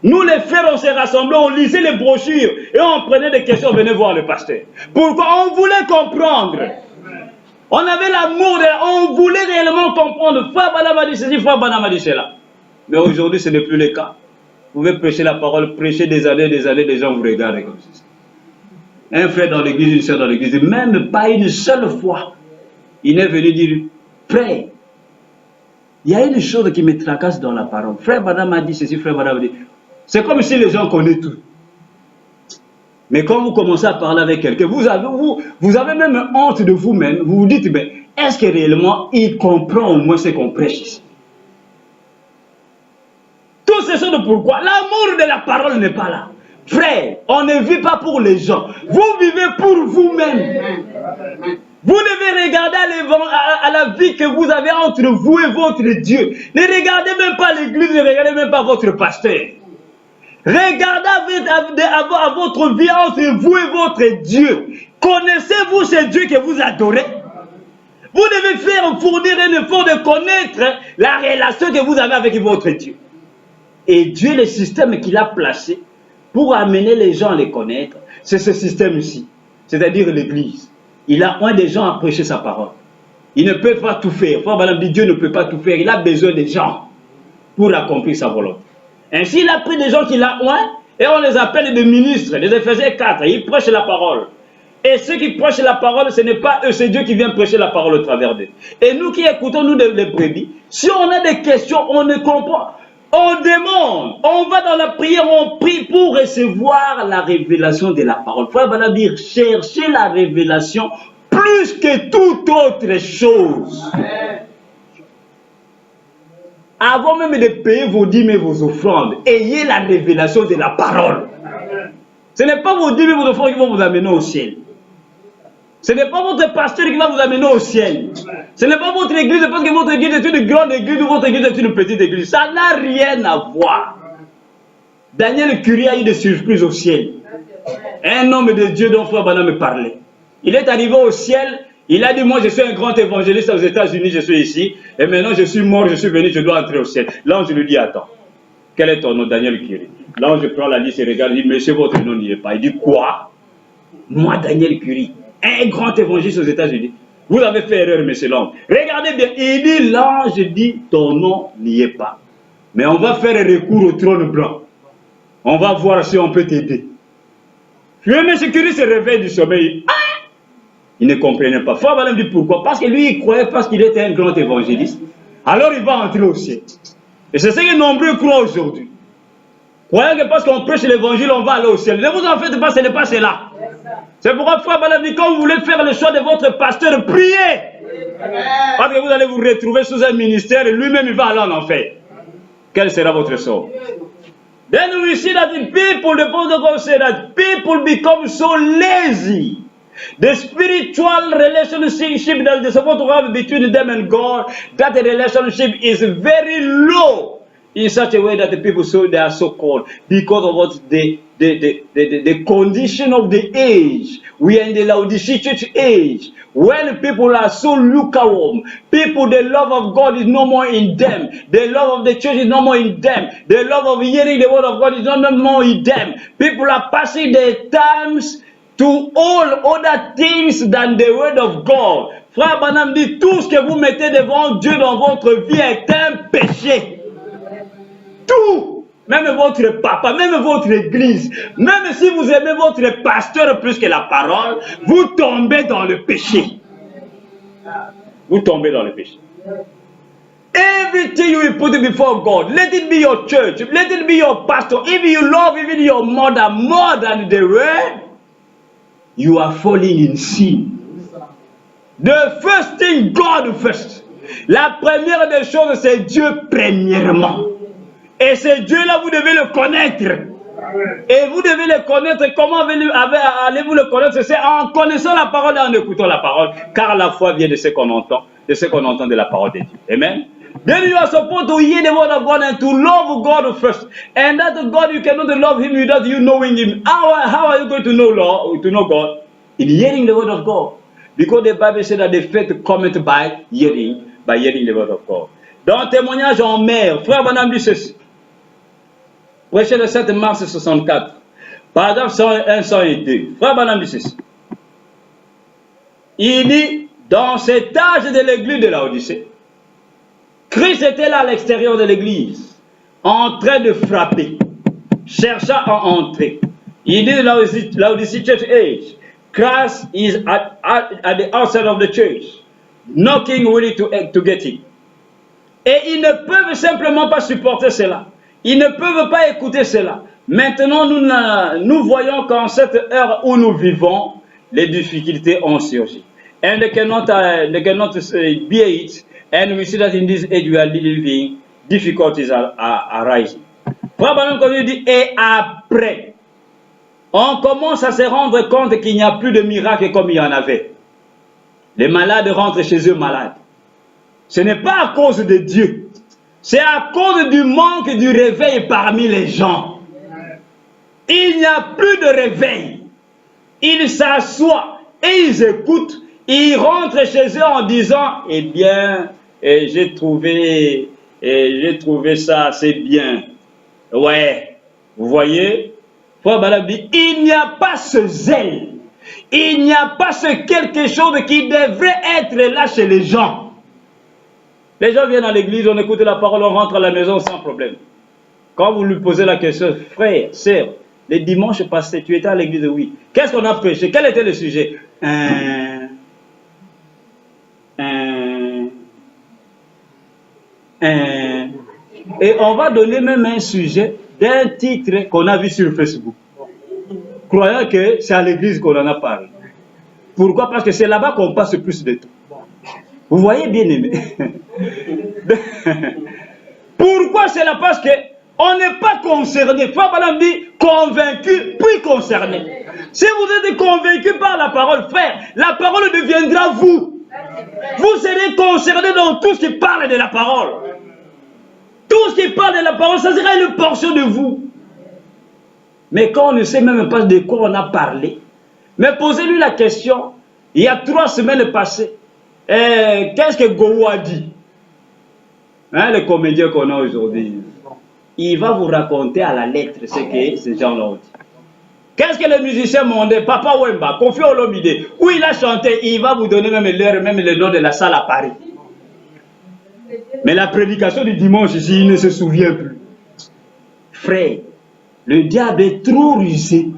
Nous, les frères, on s'est rassemblés, on lisait les brochures et on prenait des questions, on venait voir le pasteur. Pourquoi? On voulait comprendre. On avait l'amour, on voulait réellement comprendre. Frère Branham a dit ceci, Frère Branham a dit cela. Mais aujourd'hui, ce n'est plus le cas. Vous pouvez prêcher la parole, prêcher des années, les gens vous regardent comme ça. Un frère dans l'église, une soeur dans l'église, même pas une seule fois, il est venu dire, frère, il y a une chose qui me tracasse dans la parole. Frère Branham a dit ceci, Frère Branham a dit. C'est comme si les gens connaissent tout. Mais quand vous commencez à parler avec quelqu'un, vous avez même honte de vous-même. Vous vous dites, ben, est-ce que réellement il comprend au moins ce qu'on prêche ici? Tout ce sont de pourquoi. L'amour de la parole n'est pas là. Frère, on ne vit pas pour les gens. Vous vivez pour vous-même. Vous devez regarder à la vie que vous avez entre vous et votre Dieu. Ne regardez même pas l'église, ne regardez même pas votre pasteur. Regardez à votre vie entre vous et votre Dieu. Connaissez-vous ce Dieu que vous adorez? Vous devez fournir un effort de connaître la relation que vous avez avec votre Dieu. Et Dieu, le système qu'il a placé pour amener les gens à les connaître, c'est ce système-ci, c'est-à-dire l'Église. Il a un des gens à prêcher sa parole. Il ne peut pas tout faire. Frère Branham dit, Dieu ne peut pas tout faire. Il a besoin des gens pour accomplir sa volonté. Ainsi, il a pris des gens qu'il a oint, et on les appelle des ministres, des Éphésiens 4. Ils prêchent la parole. Et ceux qui prêchent la parole, ce n'est pas eux, c'est Dieu qui vient prêcher la parole au travers d'eux. Et nous qui écoutons, nous les brebis, si on a des questions, on ne comprend. On demande, on va dans la prière, on prie pour recevoir la révélation de la parole. Frère Branham dit, cherchez la révélation plus que toute autre chose. Avant même de payer vos dîmes et vos offrandes, ayez la révélation de la parole. Ce n'est pas vos dîmes et vos offrandes qui vont vous amener au ciel. Ce n'est pas votre pasteur qui va vous amener au ciel. Ce n'est pas votre église parce que votre église est une grande église ou votre église est une petite église. Ça n'a rien à voir. Daniel Curie a eu des surprises au ciel. Un homme de Dieu dont Frère Branham me parlait. Il est arrivé au ciel. Il a dit, moi je suis un grand évangéliste aux États-Unis, je suis ici. Et maintenant je suis mort, je suis venu, je dois entrer au ciel. L'ange lui dit, attends. Quel est ton nom, Daniel Curie? L'ange prend la liste et regarde, il dit, monsieur, votre nom n'y est pas. Il dit, quoi? Moi, Daniel Curie, un grand évangéliste aux États-Unis. Vous avez fait erreur, monsieur l'ange. Regardez bien, il dit, l'ange dit, ton nom n'y est pas. Mais on va faire un recours au trône blanc. On va voir si on peut t'aider. Puis monsieur Curie se réveille du sommeil. Ah! Il ne comprenait pas. Frère Branham dit pourquoi? Parce que lui, il croyait parce qu'il était un grand évangéliste. Alors il va entrer au ciel. Et c'est ce que nombreux croient aujourd'hui. Croyant que parce qu'on prêche l'évangile, on va aller au ciel. Ne vous en faites pas, ce n'est pas cela. C'est pourquoi Frère Branham dit, quand vous voulez faire le choix de votre pasteur, priez. Parce que vous allez vous retrouver sous un ministère et lui-même il va aller en enfer. Quel sera votre sort? Then we see that the people, the Bible of God say that people become so lazy. The spiritual relationship that they're supposed to have between them and God, that relationship is very low. in such a way that the people so they are so cold because of what the condition of the age. We are in the Laodicean church age when people are so lukewarm. People, the love of God is no more in them. The love of the church is no more in them. The love of hearing the word of God is no more in them. People are passing their times to all other things than the word of God. Frère Branham dit, tout ce que vous mettez devant Dieu dans votre vie est un péché. Tout, même votre papa, même votre église, même si vous aimez votre pasteur plus que la parole, vous tombez dans le péché. Vous tombez dans le péché. Everything you will put before God, let it be your church, let it be your pastor. If you love even your mother more than the word, you are falling in sin. The first thing, God first. La première des choses, c'est Dieu premièrement. Et ce Dieu-là, vous devez le connaître. Et vous devez le connaître. Comment allez-vous le connaître? C'est en connaissant la parole et en écoutant la parole. Car la foi vient de ce qu'on entend. De ce qu'on entend de la parole de Dieu. Amen. Then you are supposed to hear the word of God and to love God first. And that God, you cannot love Him without you knowing Him. How are you going to know God? In hearing the word of God. Because the Bible says that the faith cometh by hearing the word of God. Dans témoignage en mer, frère Branham dit ceci. Prêché le 7 mars 64. Paragraphe 101, 102. Frère Branham dit ceci. Il dit, dans cet âge de l'église de Laodicée, Christ était là à l'extérieur de l'église, en train de frapper, cherchant à entrer. Il dit, Laodicea church age, Christ is at the outside of the church, knocking really to get in. Et ils ne peuvent simplement pas supporter cela. Ils ne peuvent pas écouter cela. Maintenant, nous voyons qu'en cette heure où nous vivons, les difficultés ont surgi. And they cannot bear it. And we see that in this age we are living, difficulties are arising. Frère Branham dit, et après, on commence à se rendre compte qu'il n'y a plus de miracles comme il y en avait. Les malades rentrent chez eux malades. Ce n'est pas à cause de Dieu. C'est à cause du manque du réveil parmi les gens. Il n'y a plus de réveil. Ils s'assoient et ils écoutent. Ils rentrent chez eux en disant, eh bien, j'ai trouvé ça assez bien. Ouais, vous voyez, Frère Branham dit, il n'y a pas ce zèle. Il n'y a pas ce quelque chose qui devrait être là chez les gens. Les gens viennent à l'église, on écoute la parole, on rentre à la maison sans problème. Quand vous lui posez la question, frère, sœur, le dimanche passé, tu étais à l'église? Oui. Qu'est-ce qu'on a prêché? Quel était le sujet? Et on va donner même un sujet d'un titre qu'on a vu sur Facebook. Croyant que c'est à l'église qu'on en a parlé. Pourquoi? Parce que c'est là-bas qu'on passe le plus de temps. Vous voyez, bien aimé. Pourquoi c'est là? Parce qu'on n'est pas concerné. Frère Branham dit convaincu puis concerné. Si vous êtes convaincu par la parole, frère, la parole deviendra vous. Vous serez concerné dans tout ce qui parle de la parole. Tout ce qui parle de la parole, ça sera une portion de vous. Mais quand on ne sait même pas de quoi on a parlé, mais posez-lui la question, il y a 3 semaines passées, qu'est-ce que Gou a dit? Hein, le comédien qu'on a aujourd'hui. Il va vous raconter à la lettre ce que ces gens-là ont dit. Qu'est-ce que les musiciens m'ont dit? Papa Wemba, Kofi Olomide, où il a chanté, il va vous donner même l'heure, même le nom de la salle à Paris. Mais la prédication du dimanche ici, il ne se souvient plus. Frère, le diable est trop rusé.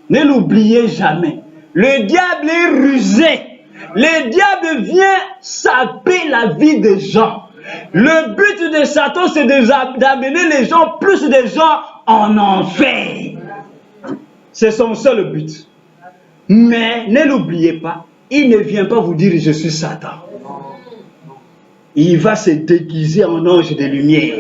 Ne l'oubliez jamais. Le diable est rusé. Le diable vient saper la vie des gens. Le but de Satan, c'est d'amener les gens, plus de gens, en enfer. C'est son seul but. Mais ne l'oubliez pas, il ne vient pas vous dire je suis Satan. Il va se déguiser en ange de lumière.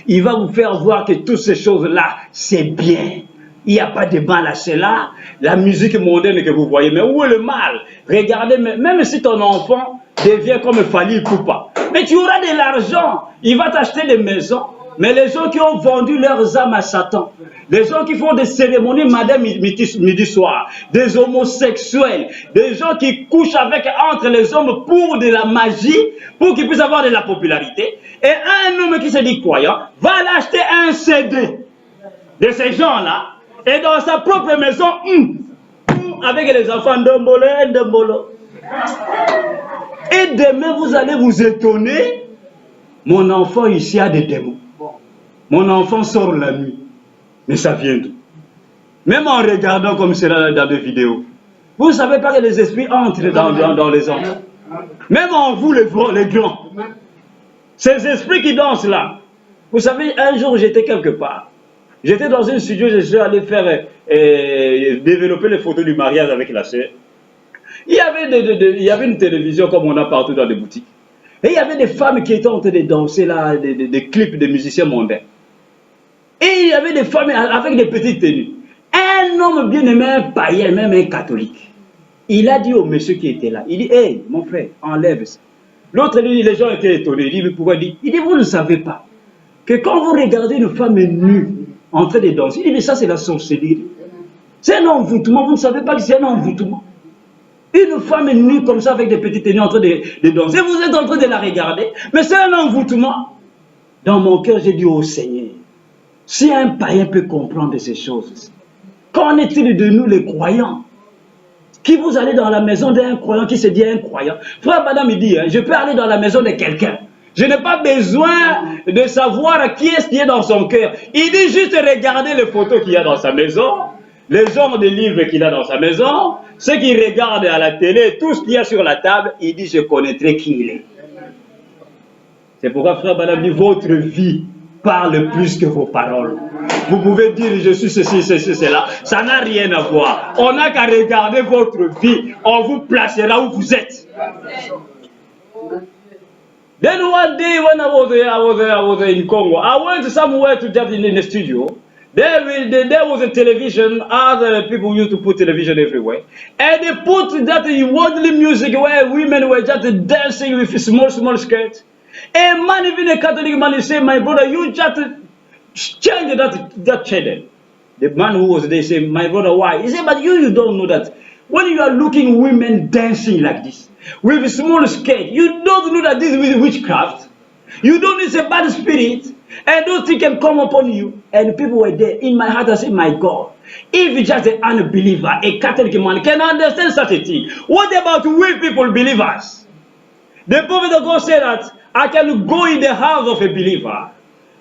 Il va vous faire voir que toutes ces choses-là, c'est bien. Il n'y a pas de mal à cela. La musique mondaine que vous voyez, mais où est le mal? Regardez, même si ton enfant devient comme Fali Poupa, mais tu auras de l'argent. Il va t'acheter des maisons. Mais les gens qui ont vendu leurs âmes à Satan, les gens qui font des cérémonies madame midi soir, des homosexuels, des gens qui couchent entre les hommes pour de la magie, pour qu'ils puissent avoir de la popularité, et un homme qui se dit croyant va aller acheter un CD de ces gens-là, et dans sa propre maison, avec les enfants d'Ombolo. Et demain, vous allez vous étonner, mon enfant ici a des démons. Mon enfant sort la nuit. Mais ça vient d'où? Même en regardant comme cela dans des vidéos. Vous ne savez pas que les esprits entrent dans les enfants. Même en vous, les grands. Ces esprits qui dansent là. Vous savez, un jour, j'étais quelque part. J'étais dans une studio, je suis allé faire développer les photos du mariage avec la sœur. Il y avait une télévision comme on a partout dans les boutiques. Et il y avait des femmes qui étaient en train de danser là, des clips de musiciens mondains. Et il y avait des femmes avec des petites tenues. Un homme bien aimé, un païen, même un catholique. Il a dit au monsieur qui était là, il dit, hey, mon frère, enlève ça. L'autre, les gens étaient étonnés. Il dit, mais pourquoi? Il dit, vous ne savez pas que quand vous regardez une femme nue en train de danser, il dit, mais ça c'est la sorcellerie. C'est un envoûtement, vous ne savez pas que c'est un envoûtement. Une femme nue comme ça avec des petites tenues en train de danser, vous êtes en train de la regarder, mais c'est un envoûtement. Dans mon cœur, j'ai dit au Seigneur, si un païen peut comprendre ces choses, qu'en est-il de nous les croyants? Qui vous allez dans la maison d'un croyant qui se dit un croyant? Frère Madame, il dit, je peux aller dans la maison de quelqu'un. Je n'ai pas besoin de savoir qui est dans son cœur. Il dit juste regarder les photos qu'il y a dans sa maison, les genres de livres qu'il a dans sa maison, ceux qui regardent à la télé, tout ce qu'il y a sur la table, il dit, je connaîtrai qui il est. C'est pourquoi, frère Madame, dit, votre vie parle plus que vos paroles. Vous pouvez dire, je suis ceci, ceci, cela. Ça n'a rien à voir. On n'a qu'à regarder votre vie. On vous placera où vous êtes. Then one day when I was in Congo, I went somewhere to just in the studio. There was a television. Other people used to put television everywhere. And they put that worldly music where women were just dancing with small skirts. A man, even a Catholic man, he said, my brother, you just change that channel. The man who was there said, my brother, why? He said, but you don't know that. When you are looking women dancing like this, with a small skirt, you don't know that this is witchcraft. You don't know it's a bad spirit. And those things can come upon you. And people were there. In my heart, I said, my God, if just an unbeliever, a Catholic man, can understand such a thing, what about we people, believers? The prophet of God said that I can go in the house of a believer.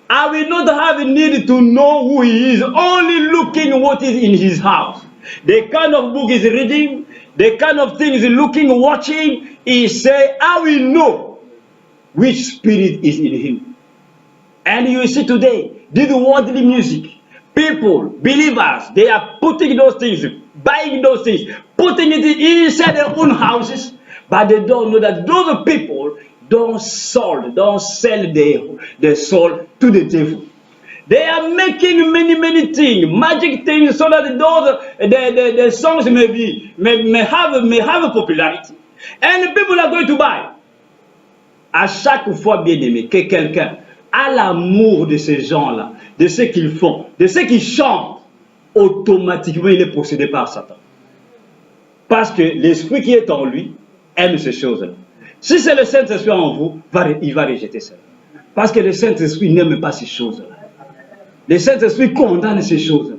I will not have a need to know who he is, only looking what is in his house. The kind of book he's reading, the kind of things he's looking, watching, he say, I will know which spirit is in him. And you see today, this worldly music, people, believers, they are putting those things, buying those things, putting it inside their own houses, but they don't know that those people don't sell their soul to the devil. They are making many things, magic things, so that the songs may have popularity, and people are going to buy. À chaque fois, bien aimé, que quelqu'un a l'amour de ces gens-là, de ce qu'ils font, de ce qu'ils chantent, automatiquement il est possédé par Satan. Parce que l'esprit qui est en lui aime ces choses-là. Si c'est le Saint-Esprit en vous, il va rejeter ça. Parce que le Saint-Esprit n'aime pas ces choses-là. Le Saint-Esprit condamne ces choses-là.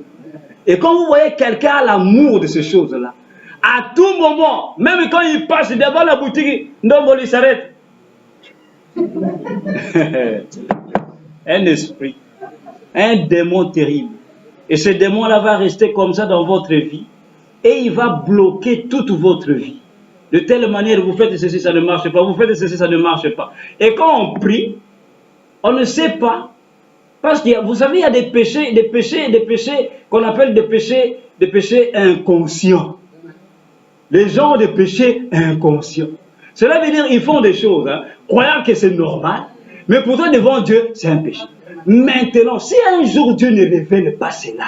Et quand vous voyez quelqu'un a l'amour de ces choses-là, à tout moment, même quand il passe devant la boutique, non, il s'arrête. Un esprit, un démon terrible. Et ce démon-là va rester comme ça dans votre vie. Et il va bloquer toute votre vie. De telle manière, vous faites ceci, ça ne marche pas. Vous faites ceci, ça ne marche pas. Et quand on prie, on ne sait pas. Parce que vous savez, il y a des péchés qu'on appelle des péchés inconscients. Les gens ont des péchés inconscients. Cela veut dire qu'ils font des choses, croyant que c'est normal, mais pourtant devant Dieu, c'est un péché. Maintenant, si un jour Dieu ne révèle pas cela,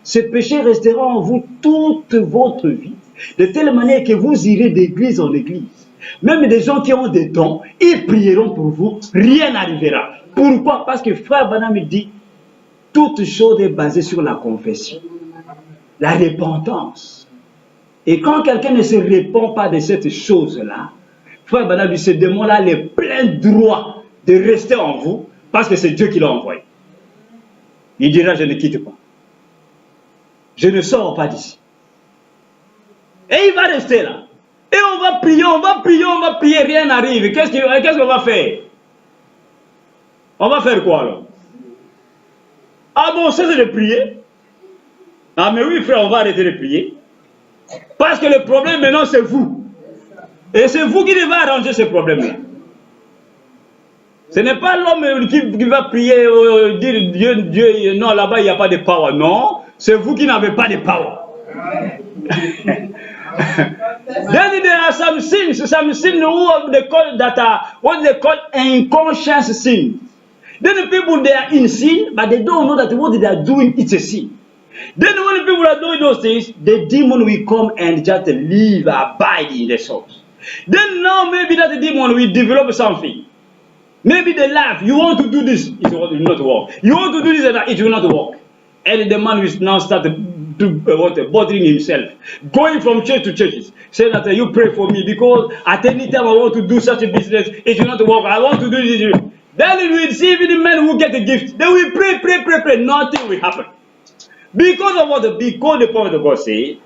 ce péché restera en vous toute votre vie, de telle manière que vous irez d'église en église. Même des gens qui ont des dons, ils prieront pour vous, rien n'arrivera. Pourquoi? Parce que frère Branham me dit, toute chose est basée sur la confession, la repentance. Et quand quelqu'un ne se répand pas de cette chose-là, frère Branham dit, ce démon-là a le plein droit de rester en vous, parce que c'est Dieu qui l'a envoyé. Il dira, je ne quitte pas. Je ne sors pas d'ici. Et il va rester là. Et on va prier, on va prier, on va prier, rien n'arrive. Qu'est-ce qu'on va faire? On va faire quoi alors? Ah bon, c'est de prier? Ah mais oui frère, on va arrêter de prier. Parce que le problème maintenant c'est vous. Et c'est vous qui devez arranger ce problème-là. Ce n'est pas l'homme qui va prier, dire Dieu, non, là-bas il n'y a pas de power. Non, c'est vous qui n'avez pas de power. Then there are some sins who they call what they call unconscious sins. Then the people they are in sin, but they don't know that what they are doing it's a sin. Then when the people are doing those things, the demon will come and just live, abide in the souls. Then now maybe that the demon will develop something. Maybe they laugh. You want to do this, it will not work. You want to do this, it will not work. And the man will now start bothering himself, going from church to churches, saying that you pray for me because at any time I want to do such a business, it will not work. I want to do this. Then we will see even the men who get a gift. They will pray, pray, pray, pray. Nothing will happen. Because of what? Because the prophet of God said,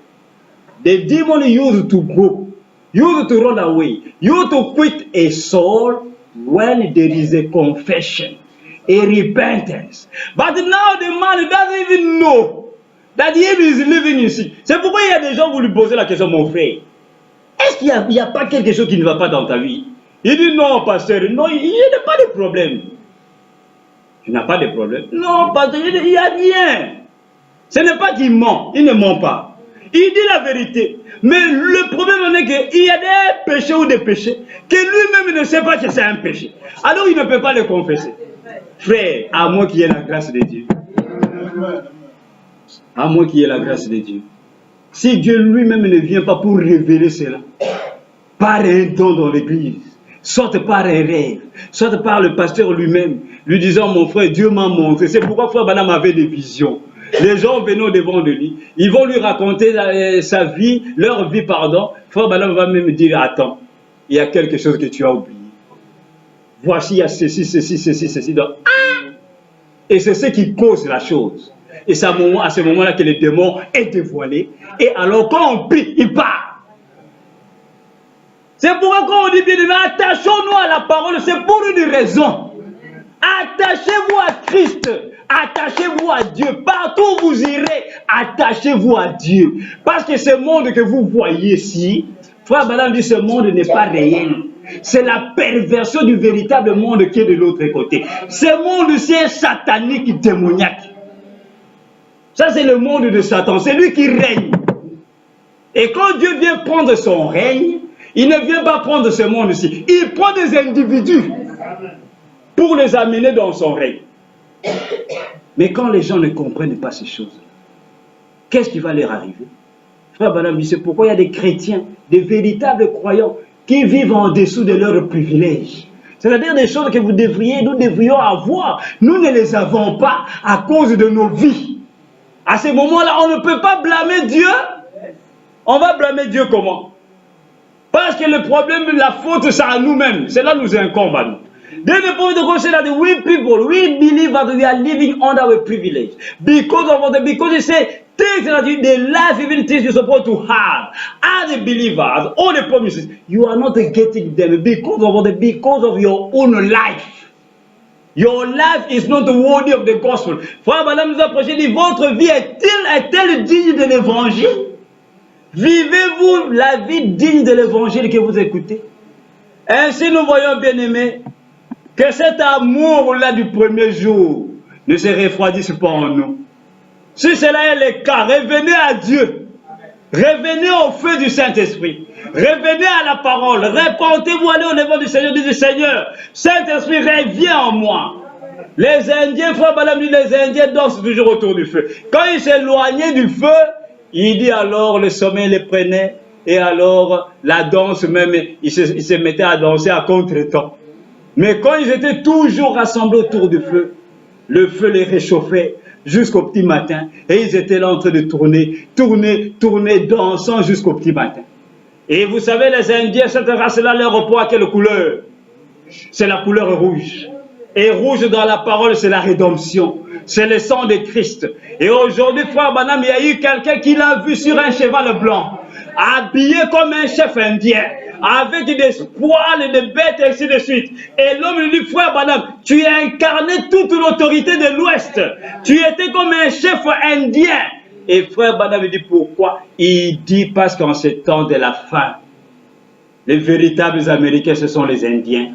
the demon used to go, used to run away, used to quit a soul when there is a confession, a repentance. But now the man doesn't even know that he is living in sin. C'est pourquoi il y a des gens, vous lui posez la question, mon frère, est-ce qu'il n'y a pas quelque chose qui ne va pas dans ta vie? Il dit non, pasteur, non, il n'y a pas de problème. Tu n'as pas de problème? Non, pasteur, il n'y a rien. Ce n'est pas qu'il ment, il ne ment pas. Il dit la vérité. Mais le problème est qu'il y a des péchés ou des péchés que lui-même ne sait pas que c'est un péché. Alors il ne peut pas le confesser. Frère, à moi qui ai la grâce de Dieu. À moi qui ai la grâce de Dieu. Si Dieu lui-même ne vient pas pour révéler cela, par un don dans l'église, soit par un rêve, soit par le pasteur lui-même, lui disant, mon frère, Dieu m'a montré. C'est pourquoi frère Branham avait des visions. Les gens venant devant de lui, ils vont lui raconter sa vie, leur vie, pardon. Frère Branham va même dire, attends, il y a quelque chose que tu as oublié. Voici, il y a ceci, ceci, ceci, ceci. Donc, et c'est ce qui cause la chose. Et c'est à ce moment-là que le démon est dévoilé. Et alors, quand on prie, il part. C'est pourquoi quand on dit bien, attachons-nous à la parole, c'est pour une raison. Attachez-vous à Christ. Attachez-vous à Dieu. Partout où vous irez, attachez-vous à Dieu. Parce que ce monde que vous voyez ici, frère Branham dit, ce monde n'est pas réel. C'est la perversion du véritable monde qui est de l'autre côté. Ce monde-ci est satanique, démoniaque. Ça, c'est le monde de Satan. C'est lui qui règne. Et quand Dieu vient prendre son règne, il ne vient pas prendre ce monde-ci. Il prend des individus pour les amener dans son règne. Mais quand les gens ne comprennent pas ces choses, qu'est-ce qui va leur arriver? Frère Branham dit, c'est pourquoi il y a des chrétiens, des véritables croyants, qui vivent en dessous de leurs privilèges. C'est-à-dire des choses que nous devrions avoir. Nous ne les avons pas à cause de nos vies. À ce moment-là, on ne peut pas blâmer Dieu. On va blâmer Dieu comment? Parce que le problème, la faute, c'est à nous-mêmes. Cela nous incombe à nous. Then the point of God said that we people, we believe that we are living under our privilege. Because he said, things that the life even things you're supposed to have as the believers, all the promises, you are not getting them because of your own life. Your life is not worthy of the gospel. Frère Branham nous a prêché, dit, votre vie est-elle digne de l'évangile? Vivez-vous la vie digne de l'évangile que vous écoutez? Ainsi nous voyons, bien-aimés, que cet amour-là du premier jour ne se refroidisse pas en nous. Si cela est le cas, revenez à Dieu. Revenez au feu du Saint-Esprit. Revenez à la parole. Répentez-vous, allez au devant du Seigneur. Dites, Seigneur, Saint-Esprit, reviens en moi. Les Indiens, frère Branham dit, les Indiens dansent toujours autour du feu. Quand ils s'éloignaient du feu, il dit alors le sommeil les prenait. Et alors la danse même, ils se mettaient à danser à contre-temps. Mais quand ils étaient toujours rassemblés autour du feu, le feu les réchauffait jusqu'au petit matin. Et ils étaient là en train de tourner, dansant jusqu'au petit matin. Et vous savez, les Indiens, cette race-là, leur repos à quelle couleur? C'est la couleur rouge. Et rouge dans la parole, c'est la rédemption. C'est le sang de Christ. Et aujourd'hui, frère Branham, il y a eu quelqu'un qui l'a vu sur un cheval blanc, habillé comme un chef indien, avec des poils, des bêtes, et ainsi de suite. Et l'homme lui dit, frère Branham, tu as incarné toute l'autorité de l'Ouest. Tu étais comme un chef indien. Et frère Branham lui dit, pourquoi? Il dit, parce qu'en ce temps de la fin, les véritables Américains, ce sont les Indiens.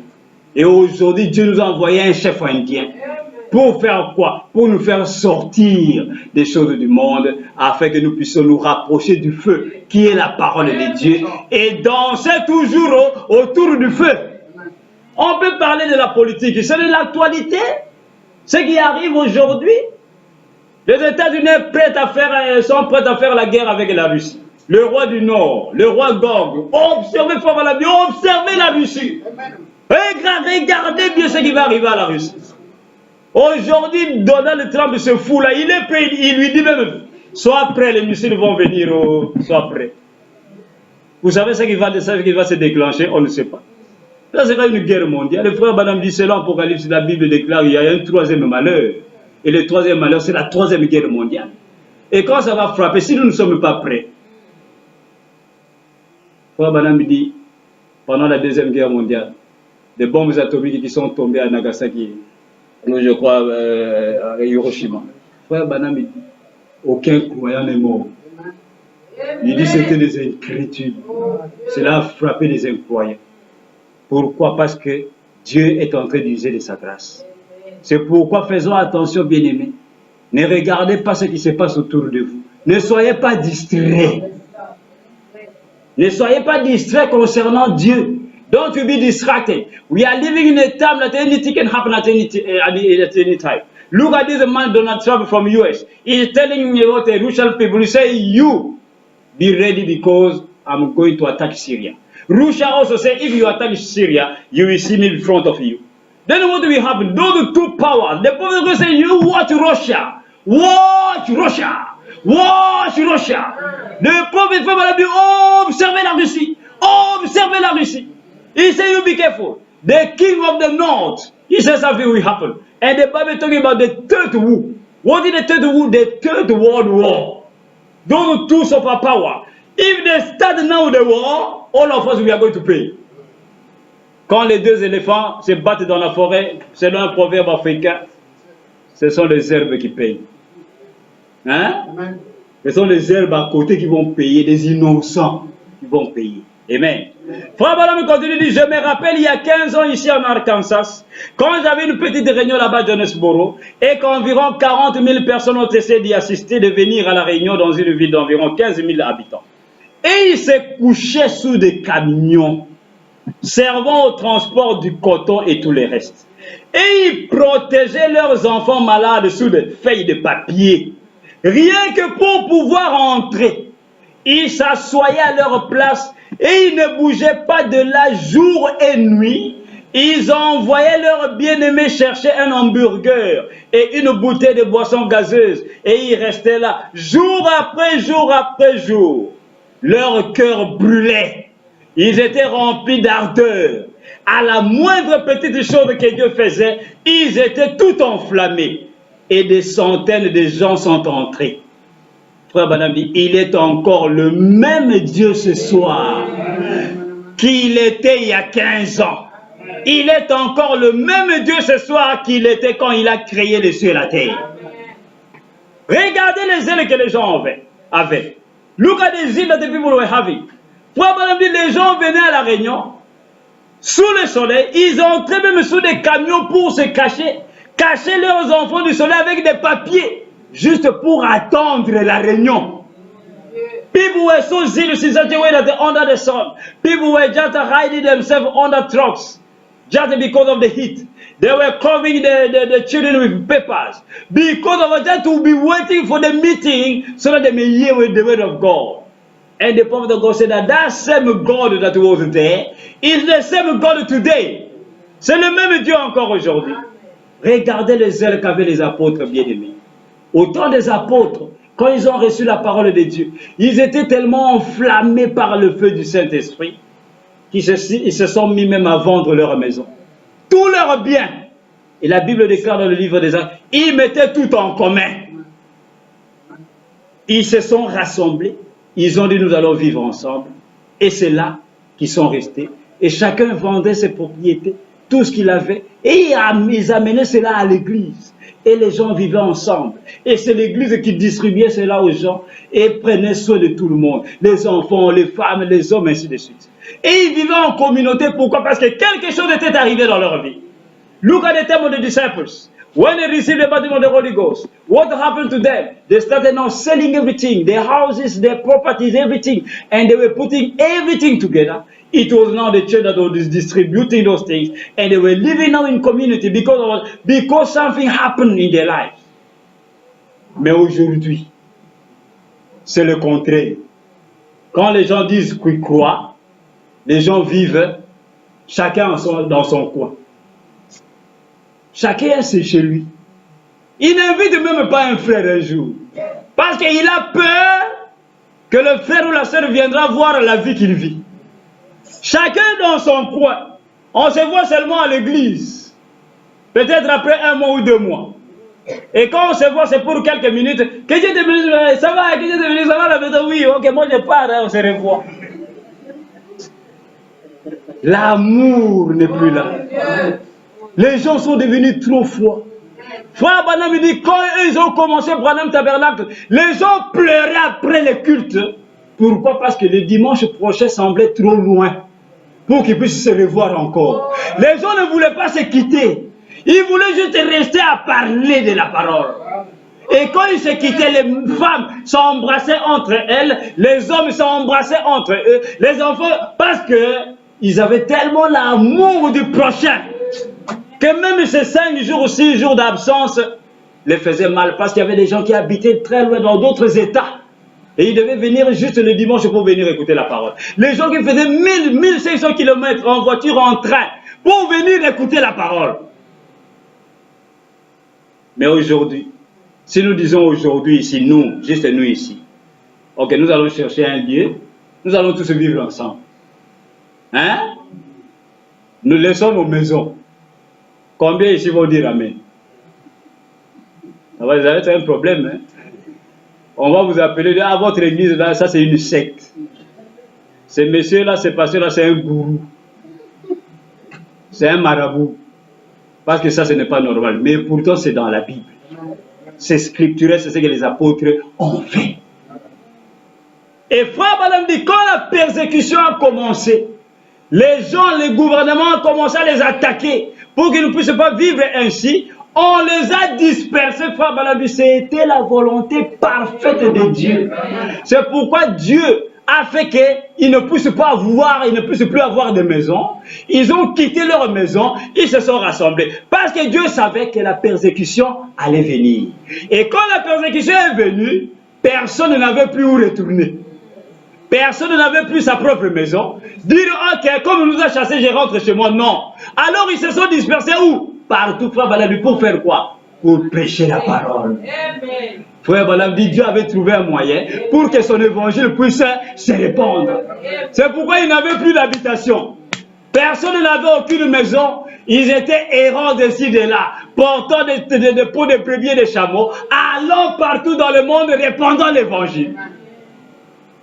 Et aujourd'hui, Dieu nous a envoyé un chef indien. Pour faire quoi? Pour nous faire sortir des choses du monde, afin que nous puissions nous rapprocher du feu, qui est la parole de Dieu, et danser toujours autour du feu. On peut parler de la politique, c'est de l'actualité. Ce qui arrive aujourd'hui, les États-Unis sont prêts à faire la guerre avec la Russie. Le roi du Nord, le roi Gog, observez la Russie. Regardez bien ce qui va arriver à la Russie. Aujourd'hui, Donald Trump se fout là, il est prêt, il lui dit même, soit prêt, les missiles vont venir, soit prêt. Vous savez ce qui va se déclencher, on ne sait pas. Là, c'est pas une guerre mondiale. Le frère Branham dit, selon l'Apocalypse, la Bible déclare qu'il y a un troisième malheur. Et le troisième malheur, c'est la troisième guerre mondiale. Et quand ça va frapper, si nous ne sommes pas prêts, le frère Branham dit, pendant la deuxième guerre mondiale, des bombes atomiques qui sont tombées à Nagasaki, je crois, à Hiroshima. Frère Branham dit, aucun croyant n'est mort. Il dit c'était des inquiétudes. Cela a frappé les incroyants. Pourquoi? Parce que Dieu est en train d'user de sa grâce. C'est pourquoi faisons attention, bien-aimés. Ne regardez pas ce qui se passe autour de vous. Ne soyez pas distraits. Ne soyez pas distraits concernant Dieu. Don't you be distracted. We are living in a time that anything can happen at any time. Look at this man, Donald Trump from US. He's telling me about the Russian people. He say, you be ready because I'm going to attack Syria. Russia also say, if you attack Syria, you will see me in front of you. Then what will happen? Those two powers. The prophet will say, you watch Russia. Watch Russia. Watch Russia. Le prophet will dire, observez la Russie. Observez la Russie. He said, you be careful. The king of the north, he said something will happen. And the Bible talking about the third war. What is the third war? The third world war. Those two superpowers. If they start now the war, all of us we are going to pay. Quand les deux éléphants se battent dans la forêt, selon un proverbe africain, ce sont les herbes qui payent. Hein? Ce sont les herbes à côté qui vont payer, les innocents qui vont payer. Amen. Frère Branham continue, dit, je me rappelle il y a 15 ans ici en Arkansas, quand j'avais une petite réunion là-bas à Jonesboro, et qu'environ 40 000 personnes ont essayé d'y assister, de venir à la réunion dans une ville d'environ 15 000 habitants. Et ils se couchaient sous des camions, servant au transport du coton et tout le reste. Et ils protégeaient leurs enfants malades sous des feuilles de papier, rien que pour pouvoir entrer. Ils s'assoyaient à leur place et ils ne bougeaient pas de là jour et nuit. Ils envoyaient leurs bien-aimés chercher un hamburger et une bouteille de boisson gazeuse. Et ils restaient là jour après jour après jour. Leur cœur brûlait. Ils étaient remplis d'ardeur. À la moindre petite chose que Dieu faisait, ils étaient tout enflammés. Et des centaines de gens sont entrés. Frère Branham dit, il est encore le même Dieu ce soir qu'il était il y a 15 ans. Il est encore le même Dieu ce soir qu'il était quand il a créé les cieux et la terre. Regardez les ailes que les gens avaient. Look at the zeal that the people were having. Frère Branham dit, les gens venaient à la réunion, sous le soleil, ils entraient même sous des camions pour se cacher leurs enfants du soleil avec des papiers. Juste pour attendre la réunion. People were so zealous in such a way that under the sun, people were just hiding themselves under trucks, just because of the heat. They were covering the children with papers, because of that to be waiting for the meeting so that they may hear the word of God. And the prophet of God said that same God that was there is the same God today. C'est le même Dieu encore aujourd'hui. Regardez les ailes qu'avaient les apôtres bien-aimés. Au temps des apôtres, quand ils ont reçu la parole de Dieu, ils étaient tellement enflammés par le feu du Saint-Esprit qu'ils se sont mis même à vendre leur maison. Tous leurs biens. Et la Bible déclare dans le livre des Actes, ils mettaient tout en commun. Ils se sont rassemblés. Ils ont dit, nous allons vivre ensemble. Et c'est là qu'ils sont restés. Et chacun vendait ses propriétés, tout ce qu'il avait. Et ils amenaient cela à l'église. Et les gens vivaient ensemble. Et c'est l'église qui distribuait cela aux gens et prenait soin de tout le monde. Les enfants, les femmes, les hommes, ainsi de suite. Et ils vivaient en communauté. Pourquoi? Parce que quelque chose était arrivé dans leur vie. Look at the time of the disciples. When they received the baptism of the Holy Ghost, what happened to them? They started now selling everything, their houses, their properties, everything. And they were putting everything together. It was now the church that was distributing those things. And they were living now in community because something happened in their lives. Mais aujourd'hui, c'est le contraire. Quand les gens disent qu'ils croient, les gens vivent chacun dans son coin. Chacun c'est chez lui. Il n'invite même pas un frère un jour. Parce qu'il a peur que le frère ou la sœur viendra voir la vie qu'il vit. Chacun dans son coin. On se voit seulement à l'église. Peut-être après 1 mois ou 2 mois. Et quand on se voit, c'est pour quelques minutes. Que Dieu te bénisse, ça va, que Dieu te bénisse, ça va la maison? Oui, ok, moi je pars, hein, on se revoit. L'amour n'est plus là. Les gens sont devenus trop froids. Frère Branham il dit, quand ils ont commencé Branham Tabernacle, les gens pleuraient après le culte. Pourquoi? Parce que le dimanche prochain semblait trop loin pour qu'ils puissent se revoir encore. Les gens ne voulaient pas se quitter. Ils voulaient juste rester à parler de la parole. Et quand ils se quittaient, les femmes s'embrassaient entre elles, les hommes s'embrassaient entre eux, les enfants, parce qu'ils avaient tellement l'amour du prochain que même ces 5 jours ou 6 jours d'absence les faisaient mal, parce qu'il y avait des gens qui habitaient très loin dans d'autres États. Et ils devaient venir juste le dimanche pour venir écouter la parole. Les gens qui faisaient 1500 km en voiture, en train, pour venir écouter la parole. Mais aujourd'hui, si nous disons aujourd'hui ici, nous, juste nous ici, ok, nous allons chercher un lieu, nous allons tous vivre ensemble. Hein? Nous laissons nos maisons. Combien ici vont dire Amen? Ça va être un problème. Hein? On va vous appeler, à votre église, là, ça c'est une secte. Ces messieurs-là, ces pasteurs-là, c'est un gourou. C'est un marabout. Parce que ça, ce n'est pas normal. Mais pourtant, c'est dans la Bible. C'est scripturel, c'est ce que les apôtres ont fait. Et frère Branham dit, quand la persécution a commencé, les gens, les gouvernements ont commencé à les attaquer pour qu'ils ne puissent pas vivre ainsi. On les a dispersés, frère Branham dit, c'était la volonté parfaite de Dieu. C'est pourquoi Dieu a fait qu'ils ne puissent pas avoir, ils ne puissent plus avoir de maison. Ils ont quitté leur maison, ils se sont rassemblés. Parce que Dieu savait que la persécution allait venir. Et quand la persécution est venue, personne n'avait plus où retourner. Personne n'avait plus sa propre maison. Dire, ok, comme nous a chassés, je rentre chez moi. Non. Alors ils se sont dispersés où? Partout, frère Branham, pour faire quoi? Pour prêcher la parole. Amen. Frère Branham dit, Dieu avait trouvé un moyen pour que son évangile puisse se répandre. C'est pourquoi ils n'avaient plus d'habitation. Personne n'avait aucune maison. Ils étaient errants d'ici de là, portant des peaux de brebis et de chameaux, allant partout dans le monde répandant l'évangile.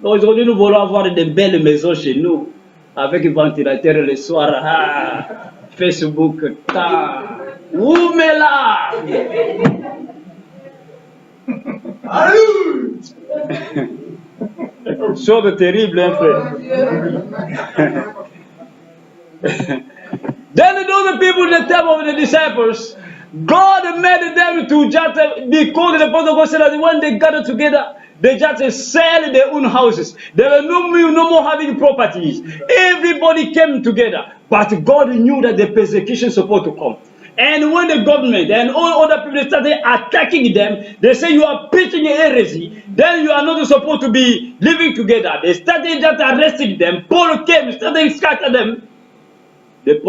Aujourd'hui, nous voulons avoir de belles maisons chez nous, avec ventilateur le soir, Facebook, où mais là? Chose terrible, hein, frère. Then those people, the time of the disciples, God made them to just because the Apostle God said that when they gathered together, they just sell their own houses. They were no more having properties. Everybody came together. But God knew that the persecution was supposed to come. And when the government and all other people started attacking them, they say you are preaching heresy, then you are not supposed to be living together. They started just arresting them. Paul came, started scattering them. the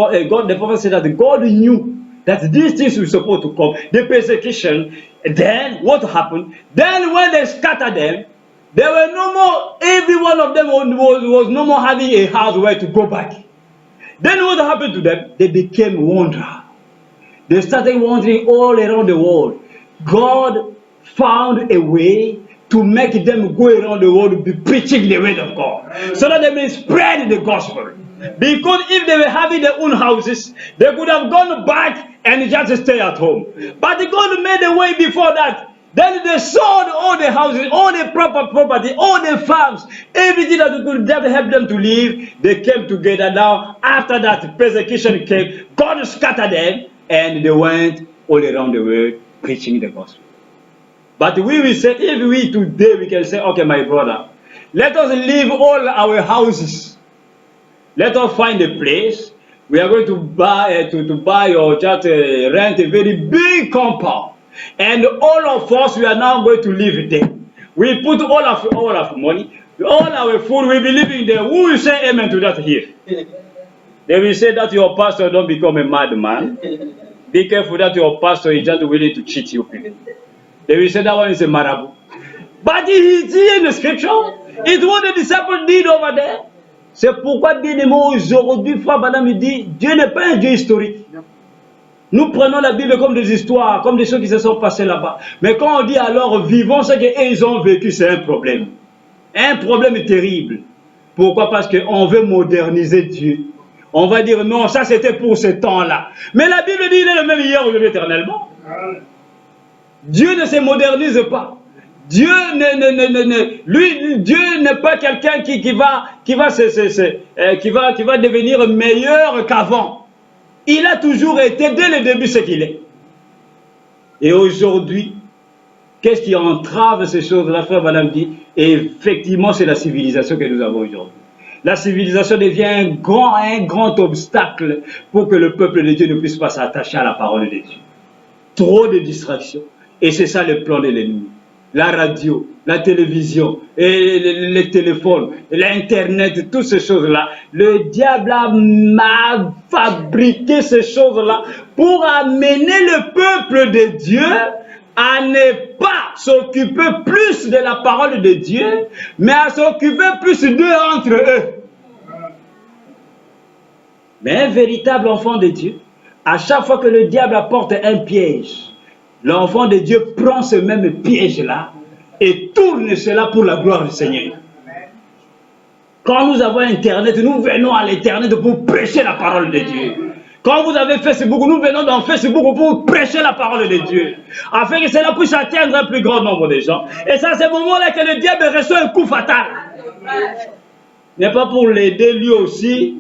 prophet said that God knew that these things were supposed to come, the persecution. Then what happened? Then when they scattered them, there were no more, every one of them was no more having a house where to go back. Then what happened to them? They became wanderers. They started wandering all around the world. God found a way to make them go around the world to be preaching the word of God, so that they may spread the gospel. Because if they were having their own houses, they could have gone back and just stay at home. But God made a way before that. Then they sold all the houses, all the property, all the farms, everything that could help them to live. They came together. Now, after that persecution came, God scattered them, and they went all around the world preaching the gospel. But we will say, if we today we can say, okay, my brother, let us leave all our houses. Let us find a place. We are going to buy or just rent a very big compound. And all of us, we are now going to live there. We put all of money, all our food, we'll be living there. Who will say amen to that here? They will say that your pastor don't become a madman. Be careful that your pastor is just willing to cheat you people. They will say that one is a marabout. But it's here in the scripture. It's what the disciples did over there. C'est pourquoi, bien aimé, aujourd'hui, frère Madame me dit, Dieu n'est pas un Dieu historique. Nous prenons la Bible comme des histoires, comme des choses qui se sont passées là-bas. Mais quand on dit alors vivons ce qu'ils ont vécu, c'est un problème. Un problème terrible. Pourquoi? Parce qu'on veut moderniser Dieu. On va dire non, ça c'était pour ce temps-là. Mais la Bible dit il est le même hier, aujourd'hui, éternellement. Dieu ne se modernise pas. Dieu n'est pas quelqu'un qui va devenir meilleur qu'avant. Il a toujours été dès le début ce qu'il est. Et aujourd'hui, qu'est-ce qui entrave ces choses-là, frère Madame dit? Et effectivement, c'est la civilisation que nous avons aujourd'hui. La civilisation devient un grand obstacle pour que le peuple de Dieu ne puisse pas s'attacher à la parole de Dieu. Trop de distractions. Et c'est ça le plan de l'ennemi. La radio, la télévision, et les téléphones, l'internet, toutes ces choses-là. Le diable a fabriqué ces choses-là pour amener le peuple de Dieu à ne pas s'occuper plus de la parole de Dieu, mais à s'occuper plus d'eux entre eux. Mais un véritable enfant de Dieu, à chaque fois que le diable apporte un piège, l'enfant de Dieu prend ce même piège-là et tourne cela pour la gloire du Seigneur. Quand nous avons Internet, nous venons à l'Internet pour prêcher la parole de Dieu. Quand vous avez Facebook, nous venons dans Facebook pour prêcher la parole de Dieu, afin que cela puisse atteindre un plus grand nombre de gens. Et c'est à ce moment-là que le diable reçoit un coup fatal. N'est pas pour l'aider lui aussi.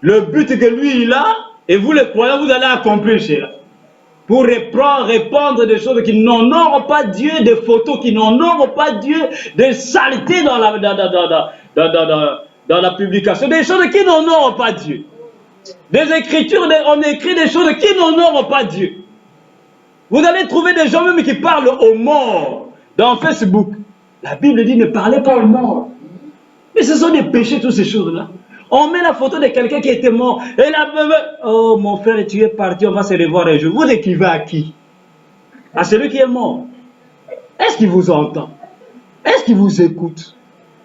Le but que lui il a, et vous les croyants, vous allez accomplir cela. Pour répandre des choses qui n'honorent pas Dieu, des photos qui n'honorent pas Dieu, des saletés dans la publication, des choses qui n'honorent pas Dieu. Des écritures, on écrit des choses qui n'honorent pas Dieu. Vous allez trouver des gens même qui parlent aux morts dans Facebook. La Bible dit ne parlez pas aux morts. Mais ce sont des péchés, toutes ces choses-là. On met la photo de quelqu'un qui était mort. Et là, oh mon frère, tu es parti, on va se revoir un jour. Vous écrivez à qui? À celui qui est mort. Est-ce qu'il vous entend? Est-ce qu'il vous écoute?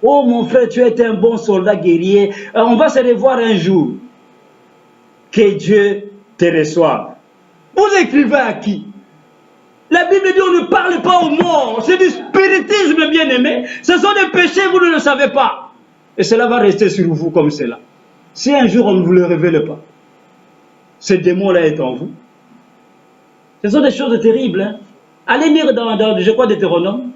Oh mon frère, tu es un bon soldat guerrier. On va se revoir un jour. Que Dieu te reçoive. Vous écrivez à qui? La Bible dit on ne parle pas aux morts. C'est du spiritisme, bien aimé. Ce sont des péchés, vous ne le savez pas. Et cela va rester sur vous comme cela. Si un jour on ne vous le révèle pas, ce démon-là est en vous. Ce sont des choses terribles. Hein? Allez lire dans je crois, Deutéronome.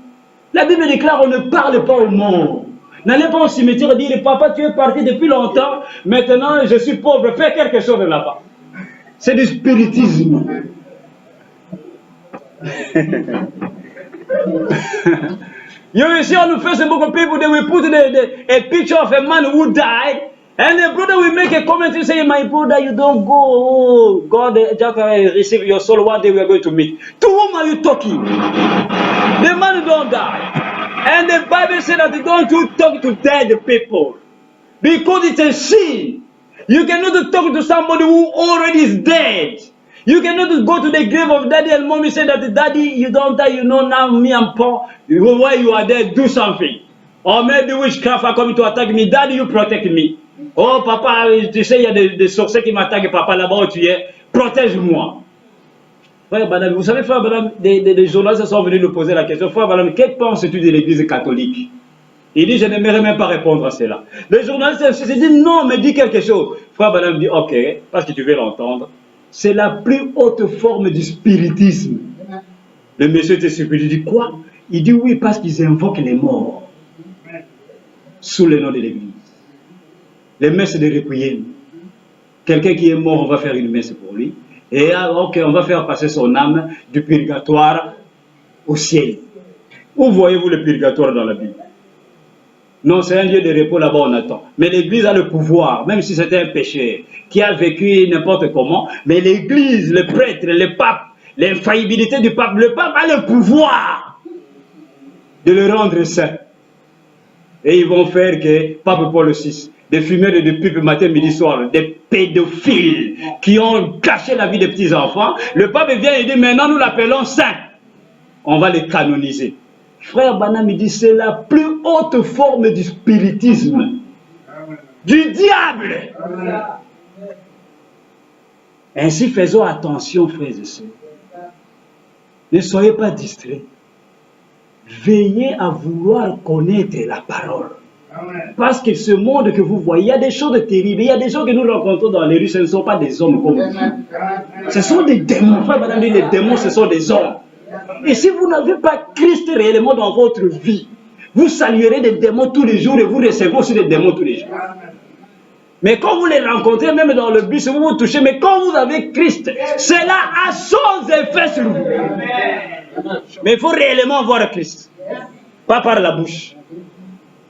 La Bible déclare on ne parle pas aux morts. N'allez pas au cimetière et dire papa, tu es parti depuis longtemps, maintenant je suis pauvre, fais quelque chose là-bas. C'est du spiritisme. You see on Facebook people, they will put a picture of a man who died, and the brother will make a comment and say, my brother, you don't go. Oh, God just receive your soul. One day we are going to meet. To whom are you talking? The man don't die. And the Bible said that don't you talk to dead people. Because it's a sin. You cannot talk to somebody who already is dead. You cannot go to the grave of daddy and mommy say that daddy, you don't die, you know now me and Paul, while you are there, do something. Or maybe witchcraft are coming to attack me. Daddy, you protect me. Oh papa, tu sais, il y a des sorciers qui m'attaquent, papa, là-bas où tu es, protège-moi. Frère Banam, vous savez, frère Banam, des journalistes sont venus nous poser la question, frère Banam, qu'est-ce que penses-tu de l'église catholique? Il dit, je n'aimerais même pas répondre à cela. Les journalistes se disent, non, mais dis quelque chose. Frère Banam dit, ok, parce que tu veux l'entendre. C'est la plus haute forme du spiritisme. Le monsieur était surpris, il dit, quoi? Il dit, oui, parce qu'ils invoquent les morts sous le nom de l'église. Les messes de requiem. Quelqu'un qui est mort, on va faire une messe pour lui. Et ok, on va faire passer son âme du purgatoire au ciel. Où voyez-vous le purgatoire dans la Bible? Non, c'est un lieu de repos, là-bas on attend. Mais l'église a le pouvoir, même si c'était un pécheur, qui a vécu n'importe comment, mais l'église, le prêtre, le pape, l'infaillibilité du pape, le pape a le pouvoir de le rendre saint. Et ils vont faire que, pape Paul VI, des fumeurs de pipe matin, midi, soir, des pédophiles qui ont caché la vie des petits-enfants, le pape vient et dit, maintenant nous l'appelons saint. On va les canoniser. Frère Banam dit, c'est la plus haute forme du spiritisme. Du diable. Ainsi, faisons attention, frères et sœurs. Ne soyez pas distraits. Veillez à vouloir connaître la parole. Parce que ce monde que vous voyez, il y a des choses terribles. Il y a des gens que nous rencontrons dans les rues, ce ne sont pas des hommes comme vous. Ce sont des démons. Frère Banam dit, les démons, ce sont des hommes. Et si vous n'avez pas Christ réellement dans votre vie, vous saluerez des démons tous les jours et vous recevez aussi des démons tous les jours. Mais quand vous les rencontrez, même dans le bus, vous vous touchez, mais quand vous avez Christ, cela a son effet sur vous. Mais il faut réellement voir Christ, pas par la bouche.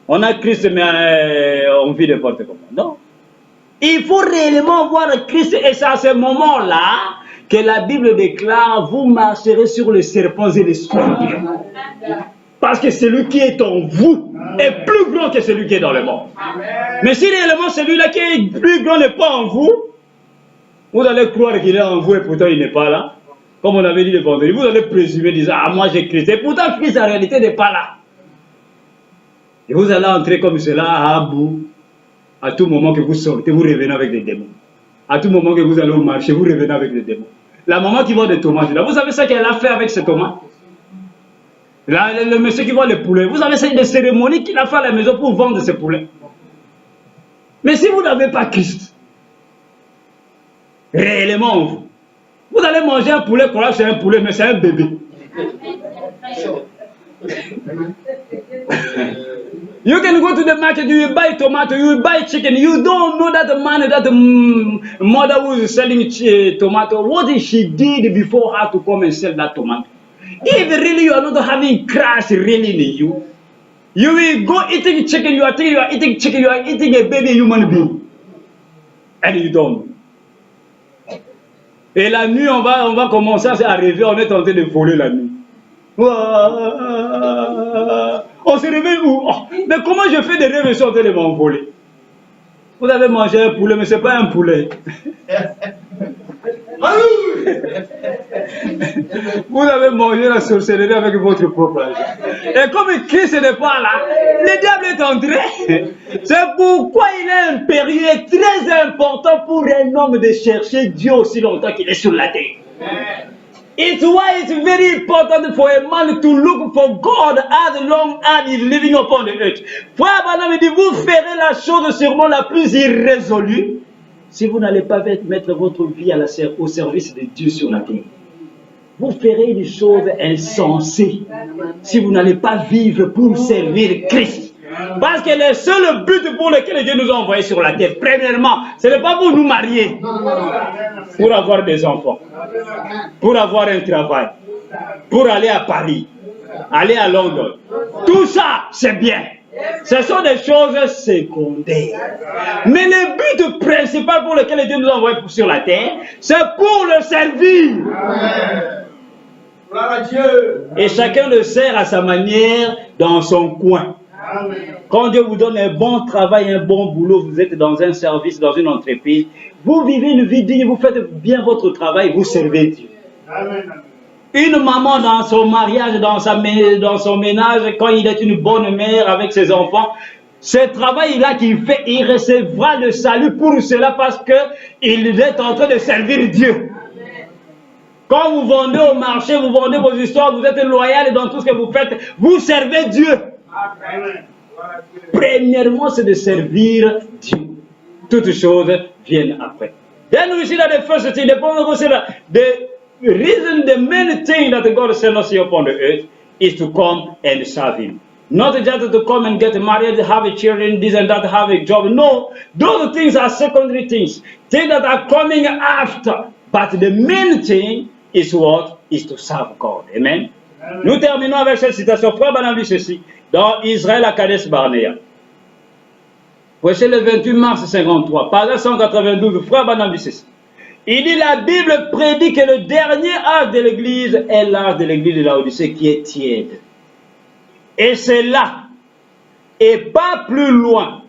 On a Christ, mais on vit n'importe comment. Non. Il faut réellement voir Christ, et c'est à ce moment-là que la Bible déclare, vous marcherez sur les serpents et les scorpions. Parce que celui qui est en vous est plus grand que celui qui est dans le monde. Mais si réellement celui-là qui est plus grand n'est pas en vous, vous allez croire qu'il est en vous et pourtant il n'est pas là. Comme on avait dit le vendredi, vous allez présumer, disant, ah moi j'ai Christ. Et pourtant Christ en réalité n'est pas là. Et vous allez entrer comme cela à bout. À tout moment que vous sortez, vous revenez avec des démons. À tout moment que vous allez au marché, vous revenez avec des démons. La maman qui vend des tomates, là, vous savez ce qu'elle a fait avec ces tomates? Là, le monsieur qui vend les poulets, vous savez des cérémonies qu'il a fait à la maison pour vendre ces poulets. Mais si vous n'avez pas Christ, réellement en vous, vous allez manger un poulet, croire c'est un poulet, mais c'est un bébé. You can go to the market, you buy tomato, you buy chicken, you don't know that man, that mother who is selling tomato, what she did before her to come and sell that tomato. If really you are not having Christ really in you, you will go eating chicken, you are eating chicken, you are eating a baby human being. And you don't. Et la nuit, on va commencer à rêver, on est en train de voler la nuit. On se réveille où? Oh, mais comment je fais des rêves et je suis en train de m'envoler? Vous avez mangé un poulet, mais ce n'est pas un poulet. Vous avez mangé la sorcellerie avec votre propre argent. Et comme Christ n'est pas là, le diable est entré. C'est pourquoi il est impérieux, très important pour un homme de chercher Dieu aussi longtemps qu'il est sur la terre. It's why it's very important for a man to look for God as long as he's living upon the earth. Frère Branham dit, vous ferez la chose sûrement la plus irrésolue si vous n'allez pas mettre votre vie au service de Dieu sur la terre. Vous ferez une chose insensée si vous n'allez pas vivre pour servir Christ. Parce que le seul but pour lequel Dieu nous a envoyés sur la terre, premièrement, ce n'est pas pour nous marier, pour avoir des enfants, pour avoir un travail, pour aller à Paris, aller à Londres. Tout ça, c'est bien. Ce sont des choses secondaires. Mais le but principal pour lequel Dieu nous a envoyés sur la terre, c'est pour le servir. Et chacun le sert à sa manière dans son coin. Quand Dieu vous donne un bon travail, un bon boulot, vous êtes dans un service, dans une entreprise, vous vivez une vie digne, vous faites bien votre travail, vous servez Dieu. Une maman dans son mariage, dans son ménage, quand il est une bonne mère avec ses enfants, ce travail-là qu'il fait, il recevra le salut pour cela parce qu'il est en train de servir Dieu. Quand vous vendez au marché, vous vendez vos histoires, vous êtes loyal dans tout ce que vous faites, vous servez Dieu. Premièrement, c'est de servir Dieu. Toutes choses viennent après. Then we see that the first thing, the reason, the main thing that God sent us here upon the earth is to come and serve Him. Not just to come and get married, have a children, this and that, have a job. No, those things are secondary things. Things that are coming after. But the main thing is what? Is to serve God. Amen. Nous terminons avec cette citation. Frère Branham dit ceci. Dans Israël à Kadesh Barnea. Voici le 28 mars 53. Page 192. Frère Branham dit ceci. Il dit la Bible prédit que le dernier âge de l'Église est l'âge de l'Église de Laodicée qui est tiède. Et c'est là, et pas plus loin,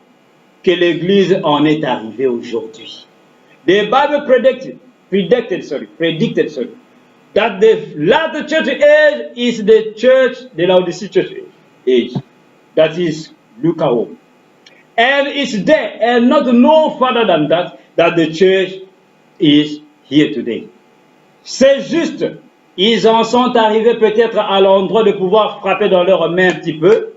que l'Église en est arrivée aujourd'hui. The Bible predicted, that the latter church age is the church, the Laodicea church age. That is lukewarm. And it's there, and not no further than that the church is here today. C'est juste, ils en sont arrivés peut-être à l'endroit de pouvoir frapper dans leurs mains un petit peu,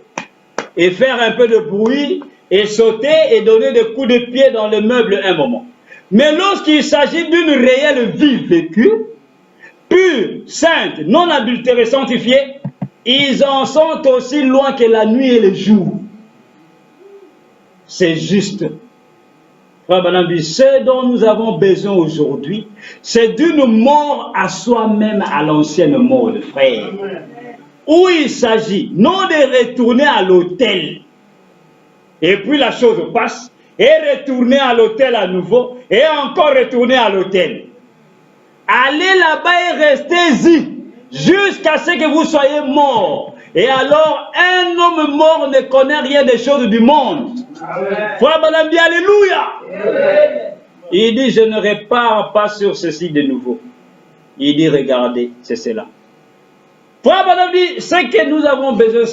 et faire un peu de bruit, et sauter, et donner des coups de pied dans le meuble un moment. Mais lorsqu'il s'agit d'une réelle vie vécue, pure, sainte, non adultérée, sanctifiée, ils en sont aussi loin que la nuit et le jour. C'est juste. Frère Branham dit, ce dont nous avons besoin aujourd'hui, c'est d'une mort à soi-même, à l'ancienne mode, frère. Où il s'agit, non de retourner à l'autel, et puis la chose passe, et retourner à l'autel à nouveau, et encore retourner à l'autel. Allez là-bas et restez-y, jusqu'à ce que vous soyez morts. Et alors, un homme mort ne connaît rien des choses du monde. Frère Branham dit Alléluia. Il dit, je ne repars pas sur ceci de nouveau. Il dit, regardez, c'est cela. Frère Branham dit, ce que nous avons besoin,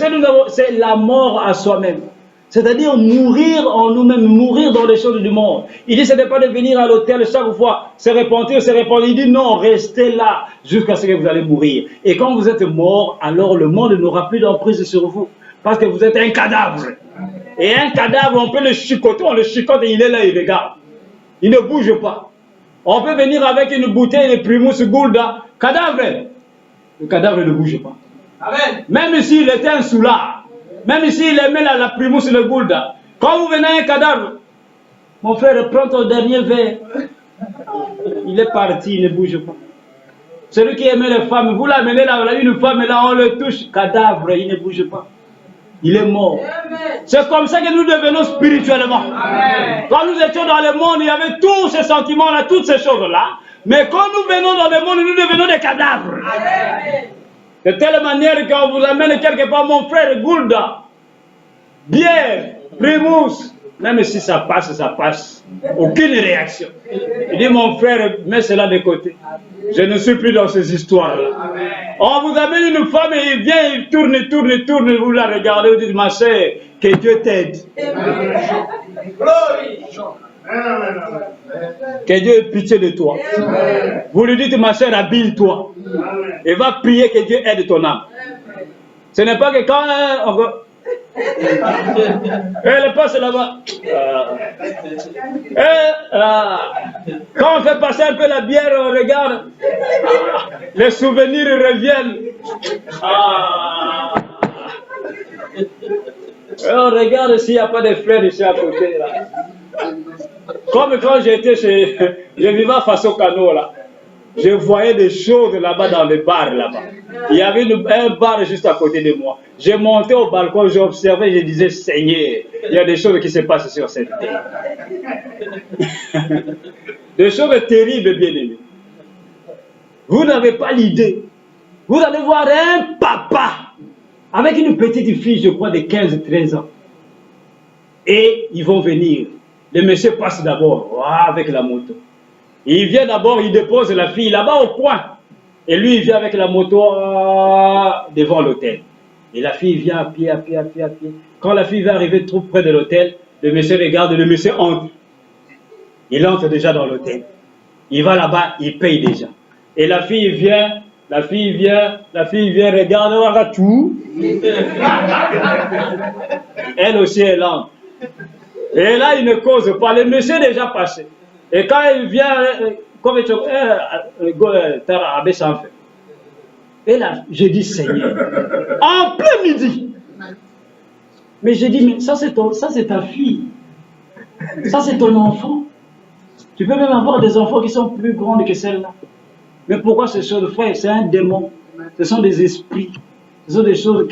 c'est la mort à soi-même. C'est-à-dire mourir en nous-mêmes, mourir dans les choses du monde. Il dit, ce n'est pas de venir à l'hôtel chaque fois, se repentir. Il dit, non, restez là jusqu'à ce que vous allez mourir. Et quand vous êtes mort, alors le monde n'aura plus d'emprise sur vous. Parce que vous êtes un cadavre. Et un cadavre, on peut le chicoter, on le chicote et il est là, il regarde. Il ne bouge pas. On peut venir avec une bouteille de Primus Gulda, cadavre. Le cadavre ne bouge pas. Amen. Même s'il était un soulard. Même s'il aimait la Primus le Gulda. Quand vous venez à un cadavre, mon frère, prends ton dernier verre. Il est parti, il ne bouge pas. Celui qui aimait les femmes, vous l'amenez là, une femme là, on le touche, cadavre, il ne bouge pas. Il est mort. C'est comme ça que nous devenons spirituellement. Amen. Quand nous étions dans le monde, il y avait tous ces sentiments-là, toutes ces choses-là. Mais quand nous venons dans le monde, nous devenons des cadavres. Amen. De telle manière qu'on vous amène quelque part, mon frère Gulda, bière, Primus, même si ça passe, aucune réaction. Il dit, mon frère, mets cela de côté. Je ne suis plus dans ces histoires-là. On vous amène une femme et il vient, il tourne, vous la regardez, vous dites, ma soeur, que Dieu t'aide. Que Dieu ait pitié de toi. Vous lui dites, ma soeur, habille-toi. Et va prier que Dieu aide ton âme. Ce n'est pas que quand elle passe là-bas. Quand on fait passer un peu la bière, on regarde. Les souvenirs reviennent. On regarde s'il n'y a pas de frères ici à côté. Là. Comme quand j'étais je vivais face au canot là. Je voyais des choses là-bas dans le bar là-bas. Il y avait un bar juste à côté de moi. J'ai monté au balcon, j'observais, je disais, Seigneur, il y a des choses qui se passent sur cette terre. Des choses terribles, bien aimés. Vous n'avez pas l'idée. Vous allez voir un papa avec une petite fille, je crois, de 15-13 ans. Et ils vont venir. Le monsieur passe d'abord avec la moto. Il vient d'abord, il dépose la fille là-bas au coin. Et lui, il vient avec la moto devant l'hôtel. Et la fille vient à pied, à pied, à pied, à pied. Quand la fille va arriver trop près de l'hôtel, le monsieur regarde, le monsieur entre. Il entre déjà dans l'hôtel. Il va là-bas, il paye déjà. Et la fille vient, regarde tout. Elle aussi, elle entre. Et là, il ne cause pas. Le monsieur est déjà passé. Et quand il vient, comme tu et là, j'ai dit, Seigneur, en plein midi. Mais j'ai dit, mais ça c'est ta fille. Ça c'est ton enfant. Tu peux même avoir des enfants qui sont plus grands que celle-là. Mais pourquoi ces choses, frère? C'est un démon. Ce sont des esprits. Ce sont des choses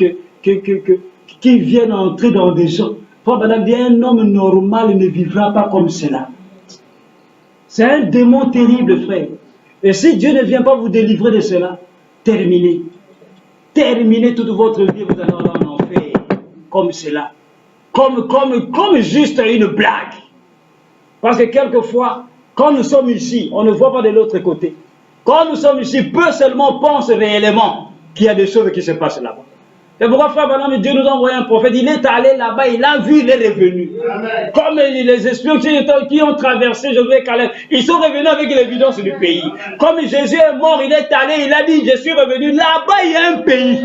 qui viennent entrer dans des gens. Frère, madame dit, un homme normal ne vivra pas comme cela. C'est un démon terrible, frère. Et si Dieu ne vient pas vous délivrer de cela, terminez. Terminez toute votre vie, vous allez en enfer. Comme cela. Comme juste une blague. Parce que quelquefois, quand nous sommes ici, on ne voit pas de l'autre côté. Quand nous sommes ici, peu seulement pensent réellement qu'il y a des choses qui se passent là-bas. C'est pourquoi, frère Branham, Dieu nous a envoyé un prophète. Il est allé là-bas, il a vu, il est revenu. Amen. Comme les espions qui ont traversé Josué Caleb, ils sont revenus avec l'évidence du pays. Comme Jésus est mort, il est allé, il a dit, je suis revenu. Là-bas, il y a un pays.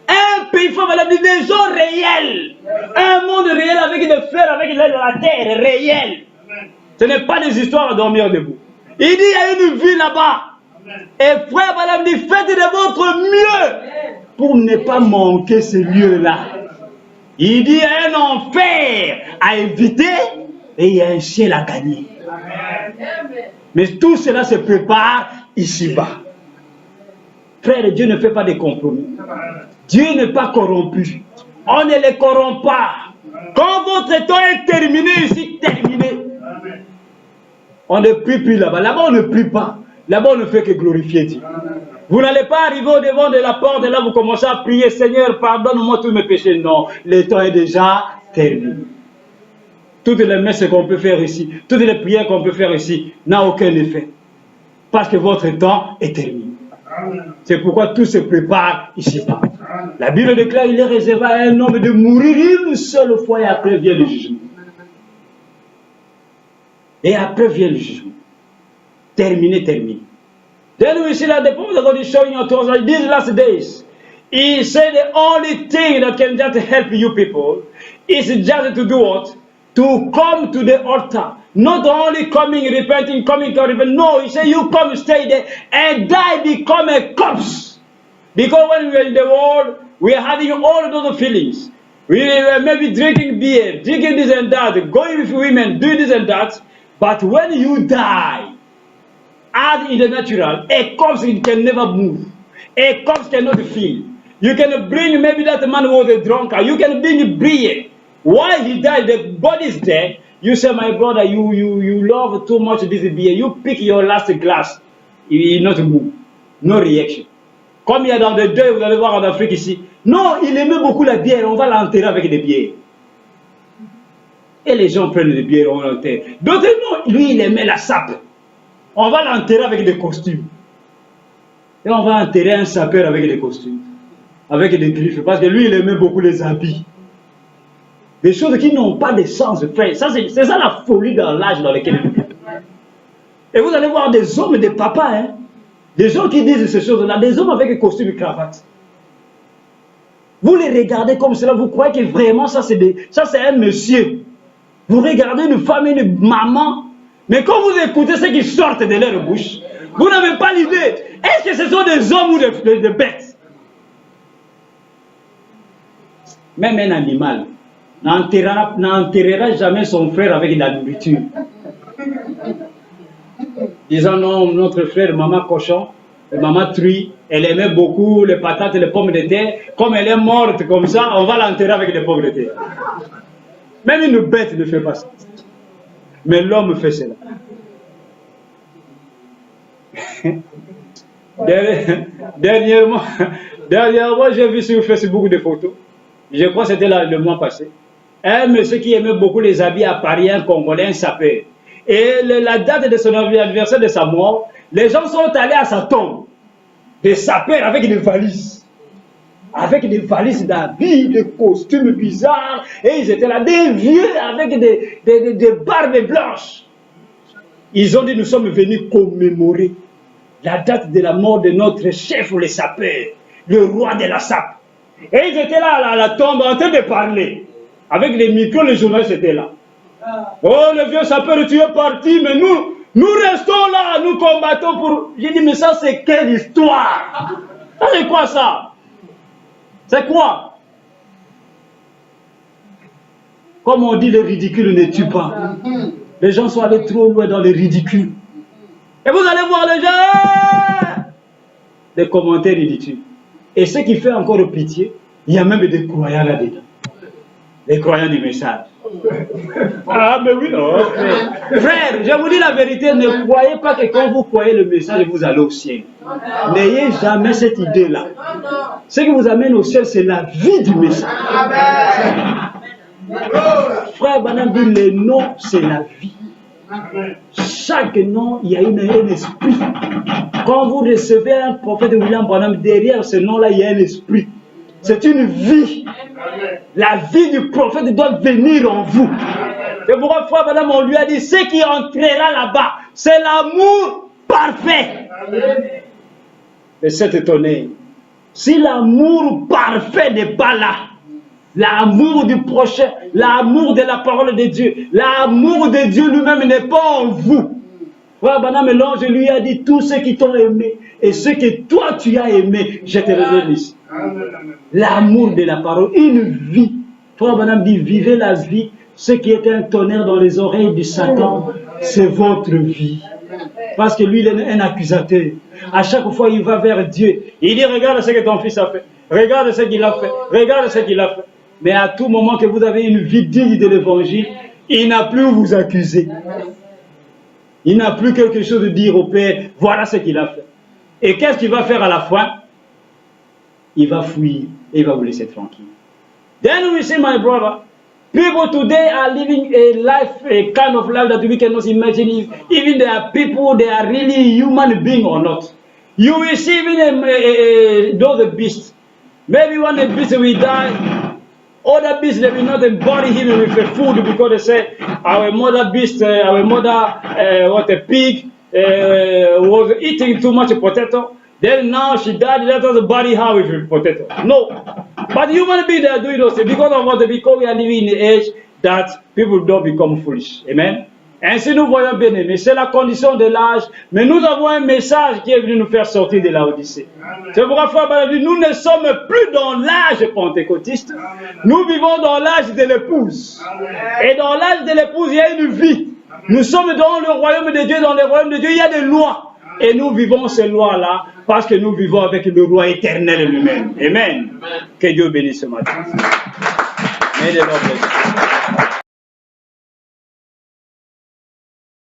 Un pays, frère Branham, des gens réels. Un monde réel avec des fleurs, avec la terre réelle. Ce n'est pas des histoires à dormir debout. Il dit, il y a une vie là-bas. Et frère Branham dit, faites de votre mieux pour ne pas manquer ce lieu-là. Il dit, il y a un enfer à éviter et il y a un ciel à gagner. Mais tout cela se prépare ici-bas. Frère, Dieu ne fait pas de compromis. Dieu n'est pas corrompu. On ne le corrompt pas. Quand votre temps est terminé ici, terminé. On ne prie plus là-bas. Là-bas, on ne prie pas. Là-bas, on ne fait que glorifier Dieu. Vous n'allez pas arriver au devant de la porte et là, vous commencez à prier, Seigneur, pardonne-moi tous mes péchés. Non, le temps est déjà terminé. Toutes les messes qu'on peut faire ici, toutes les prières qu'on peut faire ici, n'a aucun effet. Parce que votre temps est terminé. C'est pourquoi tout se prépare ici-bas. La Bible déclare qu'il est réservé à un homme de mourir une seule fois et après vient le jugement. Et après vient le jugement. Terminé, terminé. Then we see that the prophet of God is showing us that these last days, he said the only thing that can just help you people is just to do what? To come to the altar. Not only coming, repenting, coming, repenting. No, he said you come, stay there, and die, become a corpse. Because when we were in the world, we are having all those feelings. We were maybe drinking beer, drinking this and that, going with women, doing this and that. But when you die, as in the natural, a corpse can never move. A corpse cannot feel. You can bring, maybe that man was a drunkard. You can bring beer. Why he died, the body is dead. You say, my brother, you love too much this beer. You pick your last glass. Il will not move. No reaction. Comme il y a dans des deuils, vous allez voir en Afrique ici. Non, il aimait beaucoup la bière. On va l'enterrer avec des bières. Et les gens prennent des bières, on l'enterre. D'autres non, lui, il aimait la sape. On va l'enterrer avec des costumes. Et on va enterrer un sapeur avec des costumes. Avec des griffes. Parce que lui, il aimait beaucoup les habits. Des choses qui n'ont pas de sens, frère. C'est ça la folie dans l'âge dans lequel nous vivons. Et vous allez voir des hommes, des papas, hein, des gens qui disent ces choses-là, des hommes avec des costumes et cravates. Vous les regardez comme cela, vous croyez que vraiment ça c'est un monsieur. Vous regardez une femme, une maman, mais quand vous écoutez ce qui sortent de leur bouche, vous n'avez pas l'idée. Est-ce que ce sont des hommes ou des bêtes? Même un animal n'enterrera jamais son frère avec de la nourriture. Disant non, notre frère, maman cochon, maman truie, elle aimait beaucoup les patates et les pommes de terre. Comme elle est morte comme ça, on va l'enterrer avec des pommes de terre. Même une bête ne fait pas ça. Mais l'homme fait cela. Dernièrement, j'ai vu sur Facebook des photos. Je crois que c'était le mois passé. un monsieur qui aimait beaucoup les habits à Paris, un Congolais, un sapeur. Et la date de son anniversaire de sa mort, les gens sont allés à sa tombe, des sapeurs avec des valises. Avec des valises d'habits, des costumes bizarres, et ils étaient là, des vieux avec des barbes blanches. Ils ont dit, nous sommes venus commémorer la date de la mort de notre chef, les sapeurs, le roi de la sape. Et ils étaient là à la tombe en train de parler. Avec les micros, les journalistes étaient là. Oh, le vieux sapeur, tu es parti, mais nous restons là, nous combattons pour... J'ai dit, mais ça c'est quelle histoire? Ça c'est quoi ça? C'est quoi? Comme on dit, le ridicule ne tue pas. Les gens sont allés trop loin dans le ridicule. Et vous allez voir les gens, des commentaires ridicules. Et ce qui fait encore pitié, il y a même des croyants là-dedans. Les croyants du message. Ah, mais oui, oh, frère, je vous dis la vérité, ne croyez pas que quand vous croyez le message, vous allez au ciel. N'ayez jamais cette idée-là. Ce qui vous amène au ciel, c'est la vie du message. Frère Branham dit, le nom, c'est la vie. Chaque nom, il y a un esprit. Quand vous recevez un prophète de William Branham, derrière ce nom-là, il y a un esprit. C'est une vie. La vie du prophète doit venir en vous. C'est pourquoi frère Branham, on lui a dit, ce qui entrera là-bas, c'est l'amour parfait. Mais c'est étonné. Si l'amour parfait n'est pas là, l'amour du prochain, l'amour de la parole de Dieu, l'amour de Dieu lui-même n'est pas en vous. Frère Branham, l'ange lui a dit, tous ceux qui t'ont aimé et ceux que toi tu as aimé, je te redonne ici. L'amour de la parole, une vie. Frère Branham dit, vivez la vie. Ce qui est un tonnerre dans les oreilles du Satan, c'est votre vie. Parce que lui, il est un accusateur. À chaque fois, il va vers Dieu. Il dit, regarde ce que ton fils a fait. Regarde ce qu'il a fait. Regarde ce qu'il a fait. Mais à tout moment que vous avez une vie digne de l'évangile, il n'a plus où vous accuser. Il n'a plus quelque chose de dire au Père, voilà ce qu'il a fait. Et qu'est-ce qu'il va faire à la fin? Il va fuir et il va vous laisser tranquille. Then we see, my brother, people today are living a life, a kind of life that we cannot imagine. Even there are people, they are really human beings or not. You will see even those beasts. Maybe when the beast will die, other beasts, they will not bury him with food because they say, our mother beast, our mother, what a pig, was eating too much potato. Then now she died, let us bury her with potato. No. But human beings, they are doing those things because of what? Because we are living in the age that people don't become foolish. Amen. Ainsi nous voyons bien aimé, c'est la condition de l'âge, mais nous avons un message qui est venu nous faire sortir de la Odyssée. C'est pourquoi frère Branham dit, nous ne sommes plus dans l'âge pentecôtiste, nous vivons dans l'âge de l'épouse. Et dans l'âge de l'épouse, il y a une vie. Nous sommes dans le royaume de Dieu, dans le royaume de Dieu, il y a des lois. Et nous vivons ces lois-là parce que nous vivons avec le roi éternel lui-même. Amen. Que Dieu bénisse ce matin. May the Lord bless you.